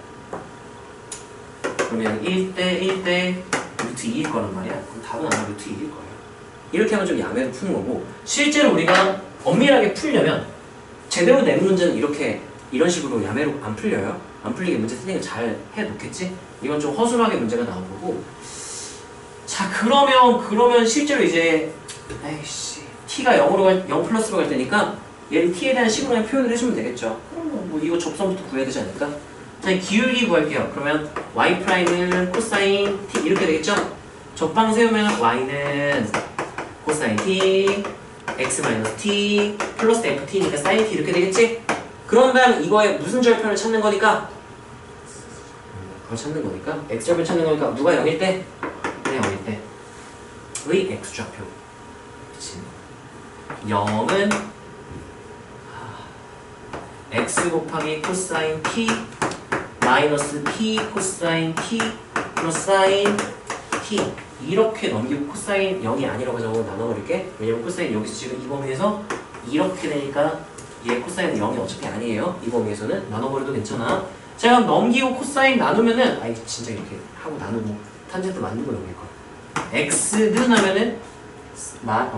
그러면 1대 루트 2일 거란 말이야. 그럼 답은 아마 루트 2일 거예요. 이렇게 하면 좀 야매로 푸는 거고, 실제로 우리가 엄밀하게 풀려면 제대로 낸 문제는 이런 식으로 야매로 안 풀려요. 안 풀리게 문제 세팅을 잘 해놓겠지? 이건 좀 허술하게 문제가 나온 거고. 자, 그러면 실제로 이제 에이씨 t가 0 플러스로 갈 때니까 얘를 t에 대한 식으로 그냥 표현을 해주면 되겠죠. 그럼 뭐 이거 접선부터 구해야 되지 않을까? 자, 기울기 구할게요. 그러면 y''은 코사인 t 이렇게 되겠죠? 적방 세우면 y는 코사인 t, x-t 플러스 ft니까 sin t 이렇게 되겠지? 그런 다음 이거에 무슨 절편을 찾는 거니까? 그걸 찾는 거니까 x절편 찾는 거니까 누가 0일 때? 그냥 0일 때의 x좌표. 그치? 0은 x 곱하기 코사인 t 마이너스 t 코사인 t 플러스 사인 t 이렇게 넘기고 코사인 0이 아니라고 적어 나눠버릴게. 왜냐면 코사인 여기서 지금 이 범위에서 이렇게 되니까 얘 코사인 0이 어차피 아니에요. 이 범위에서는 나눠버려도 괜찮아. 제가 넘기고 코사인 나누면은 아이 진짜 이렇게 하고 나누고 탄젠트 맞는 거 넘길 거야. x는 하면은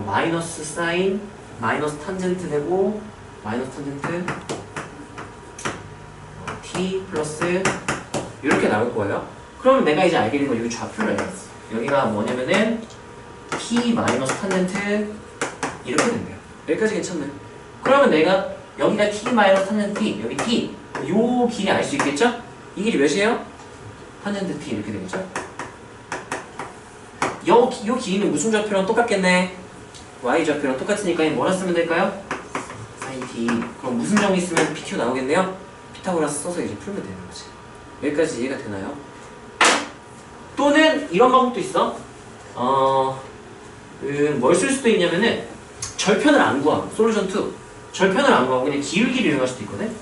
마이너스 사인 마이너스 탄젠트 되고 마이너스 탄젠트 t 플러스 이렇게 나올 거예요. 그러면 내가 이제 알게 된 건 여기 좌표를 알겠어. 여기가 뭐냐면은 t 마이너스 탄젠트 이렇게 된대요. 여기까지 괜찮나요? 그러면 내가 여기가 t 마이너스 탄젠트 t, 여기 t 요 길이 알 수 있겠죠? 이 길이 몇이에요? 탄젠트 t 이렇게 되겠죠? 요 길이는 무슨 좌표랑 똑같겠네? y 좌표랑 똑같으니까 뭐라 쓰면 될까요? sin t. 그럼 무슨 점이 있으면 pq 나오겠네요? 피타고라스 써서 이제 풀면 되는 거지. 여기까지 이해가 되나요? 또는 이런 방법도 있어. 뭘 쓸 수도 있냐면은 절편을 안 구하고 솔루션 2 절편을 안 구하고 그냥 기울기를 이용할 수도 있거든.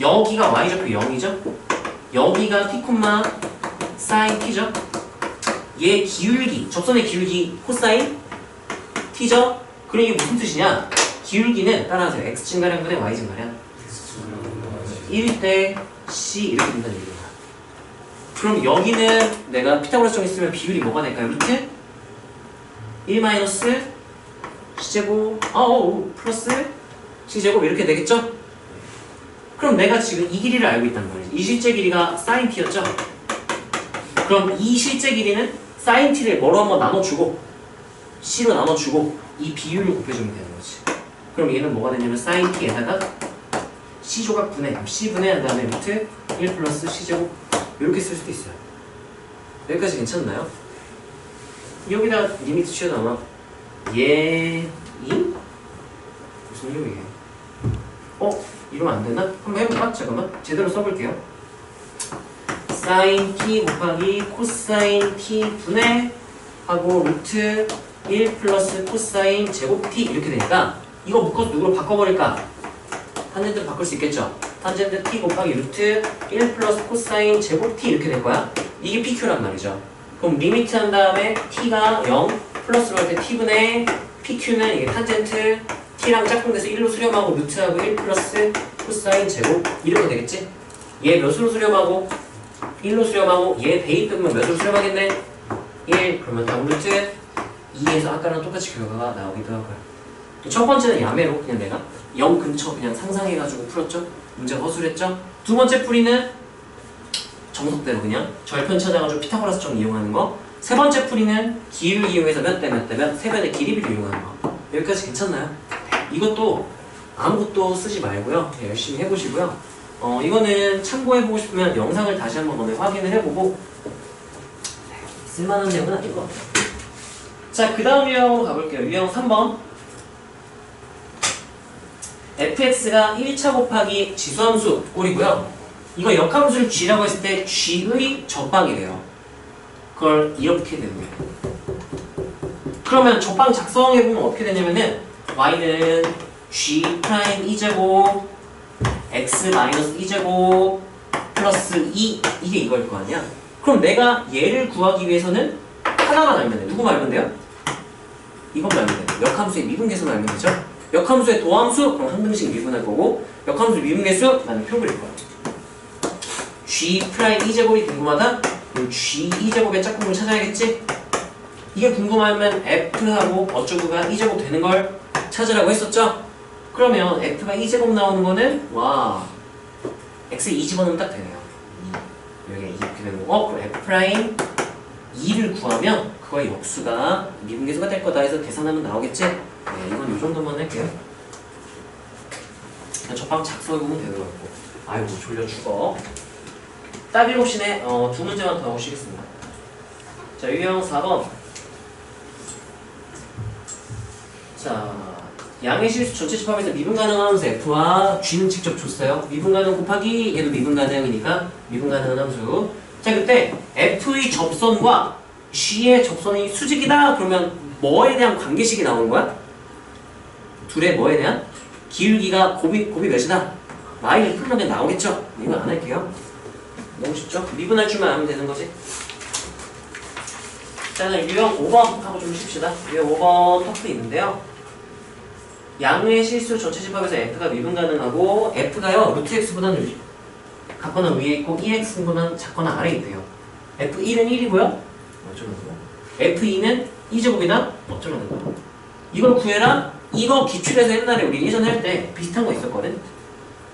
여기가 y좌표 0이죠? 여기가 t, 사인 t죠? 얘 기울기, 접선의 기울기 코사인 t죠? 그럼 이게 무슨 뜻이냐? 기울기는 따라하세요. x 증가량분의 y 증가량 1대 c 이렇게 된다는 얘기야. 그럼 여기는 내가 피타고라스 정리 쓰면 비율이 뭐가 될까요? 루트 1 마이너스 c제곱 플러스 c제곱 이렇게 되겠죠? 그럼 내가 지금 이 길이를 알고 있단 말이지. 이 실제 길이가 sin t였죠? 그럼 이 실제 길이는 sin t를 뭐로 한번 나눠주고 c로 나눠주고 이 비율을 곱해주면 되는 거지. 그럼 얘는 뭐가 되냐면 sin t에다가 c조각 분해, c 분해한 다음에 루트 1 플러스 c제곱 이렇게 쓸 수도 있어요. 여기까지 괜찮나요? 여기다 리미트 취해도 아마 얘이 무슨 이름이게? 이러면 안 되나? 한번 해볼까? 잠깐만 제대로 써볼게요. sin t 곱하기 코사인 t 분해 하고 루트 1 플러스 코사인 제곱 t 이렇게 되니까 이거 묶어서 누구로 바꿔버릴까? 탄젠트 바꿀 수 있겠죠? 탄젠트 t 곱하기 루트 1 플러스 코사인 제곱 t 이렇게 될 거야. 이게 pq란 말이죠. 그럼 리미트 한 다음에 t가 0 플러스로 할 때 t분의 pq는 이게 탄젠트 t랑 짝꿍돼서 1로 수렴하고 루트하고 1 플러스 코사인 제곱 이렇게 되겠지? 얘 몇으로 수렴하고 1로 수렴하고 얘 대입되면 몇으로 수렴하겠네? 1 그러면 다음 루트 2에서 아까랑 똑같이 결과가 나오기도 하고요. 첫 번째는 야매로 그냥 내가 0 근처 그냥 상상해가지고 풀었죠? 문제가 허술했죠? 두 번째 풀이는 정석대로 그냥 절편 찾아가지고 피타고라스 점 이용하는 거. 세 번째 풀이는 기울기 이용해서 몇 대 몇 대 몇 세변의 길이비를 이용하는 거. 여기까지 괜찮나요? 이것도 아무것도 쓰지 말고요. 열심히 해보시고요. 이거는 참고해보고 싶으면 영상을 다시 한번 오늘 확인을 해보고 쓸만한 내용은 아닌 것 같아요. 자, 그 다음 유형으로 가볼게요. 유형 3번. fx가 1차 곱하기 지수함수 꼴이고요. 이거 역함수를 g라고 했을 때 g의 접방이래요. 그걸 이렇게 되는 거예요. 그러면 접방 작성해보면 어떻게 되냐면은 y는 g 프라임 2제곱 x 마이너스 2제곱 플러스 2 이게 이걸 거 아니야? 그럼 내가 얘를 구하기 위해서는 하나만 알면 돼. 누구만 알면 돼요? 이것만 알면 돼요. 역함수의 미분계수만 알면 되죠? 역함수의 도함수 그럼 한 등씩 미분할 거고 역함수 미분계수 나는 표 그릴 거야. g 프라임 2제곱이 궁금하다? 그럼 g 2제곱의 짝꿍을 찾아야겠지? 이게 궁금하면 f하고 어쩌고가 2제곱 되는 걸 찾으라고 했었죠? 그러면 f가 2제곱 나오는 거는 와 x에 2 집어넣으면 딱 되네요. 여기가 이렇게 되는 거고 그럼 f 프라임 2를 구하면 그거의 역수가 미분계수가 될 거다 해서 계산하면 나오겠지? 네, 이건 이 정도만 할게요. 접방 작성해보면 되는 거 같고. 아이고 졸려 죽어. 딱 7시네. 두 문제만 더 하시겠습니다. 자, 유형 4번. 자, 양의 실수 전체 집합에서 미분 가능한 함수 f와 g는 직접 줬어요. 미분 가능 곱하기 얘도 미분 가능이니까 미분 가능한 함수. 자, 그때 f의 접선과 g의 접선이 수직이다 그러면 뭐에 대한 관계식이 나오는 거야? 둘의 뭐에 대한? 기울기가 곱이 몇이다? y를 풀면 그냥 나오겠죠? 이거 안 할게요. 너무 쉽죠? 미분할 줄만 알면 되는 거지. 자, 유형 5번 하고 좀 쉽시다. 유형 5번 터프 있는데요. 양의 실수 전체 집합에서 f가 미분 가능하고 f가요 루트 x보다는 같거나 위에 있고 2x보다는 작거나 아래에 있대요. f1은 1이고요. 어쩌면 f2는 2제곱이다? 어쩌면 거야. 이걸 구해라? 이거 기출해서 옛날에 우리 예전에 할 때 비슷한 거 있었거든?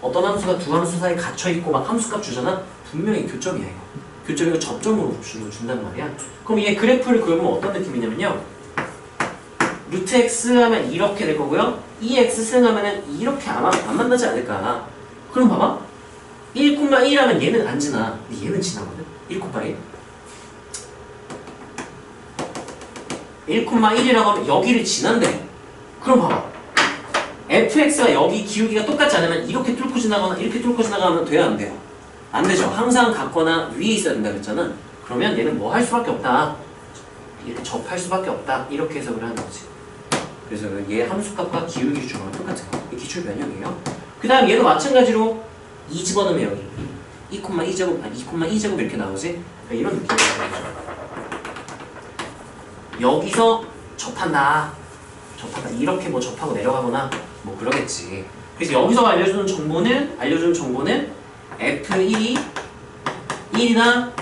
어떤 함수가 두 함수 사이에 갇혀있고 막 함수값 주잖아? 분명히 교점이야 이거. 교점이고 접점으로 준단 말이야. 그럼 얘 그래프를 그려보면 어떤 느낌이냐면요. 루트 x 하면 이렇게 될 거고요. 2x 하면은 이렇게 아마 안 만나지 않을까. 그럼 봐봐. 1,1 하면 얘는 안 지나. 근데 얘는 지나거든. 1,1. 1,1이라고 하면 여기를 지난대. 그럼 봐봐. fx가 여기 기울기가 똑같지 않으면 이렇게 뚫고 지나가거나 이렇게 뚫고 지나가면 돼요, 안 돼요? 안 되죠. 항상 같거나 위에 있어야 된다 그랬잖아. 그러면 얘는 뭐 할 수밖에 없다. 이렇게 접할 수밖에 없다. 이렇게 해석을 하는 거지. 그래서 얘 함수값과 기울기 주중하고 똑같은 거. 이게 기출 변형이에요. 그 다음 얘도 마찬가지로 2 집어넣으면 여기 2,2제곱, 2,2제곱 이렇게 나오지? 이런 느낌이에요. 여기서 접한다. 이렇게 뭐 접하고 내려가거나 뭐 그러겠지. 그래서 여기서 알려주는 정보는 F1이 1이나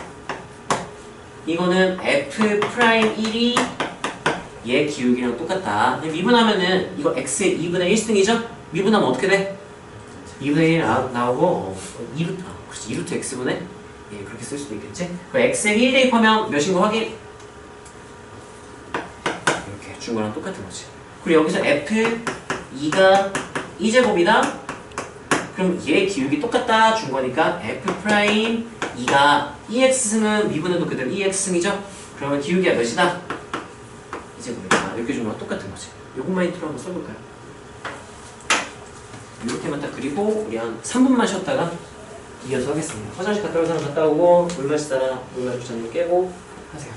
이거는 F'1이 얘 기울기랑 똑같다. 미분하면은 이거 x의 2분의 1승이죠? 미분하면 어떻게 돼? 2분의 1 나오고 2루트 x분의 예, 그렇게 쓸 수도 있겠지? 그 x의 1 대입하면 몇인 거 확인? 이렇게 준 거랑 똑같은 거지. 그리고 여기서 f2가 2제곱이다? 그럼 얘 기울기 똑같다 준 거니까 f'2가 2x승은 미분해도 그대로 2x승이죠? 그러면 기울기가 몇이다? 2제곱이다. 이렇게 준 거랑 똑같은 거지. 요것만 힌트로 한번 써볼까요? 이렇게만 딱 그리고 우리 한 3분만 쉬었다가 이어서 하겠습니다. 화장실 갔다 올 사람 갔다 오고 물 마실 사람 물 마실 잔 깨고 하세요.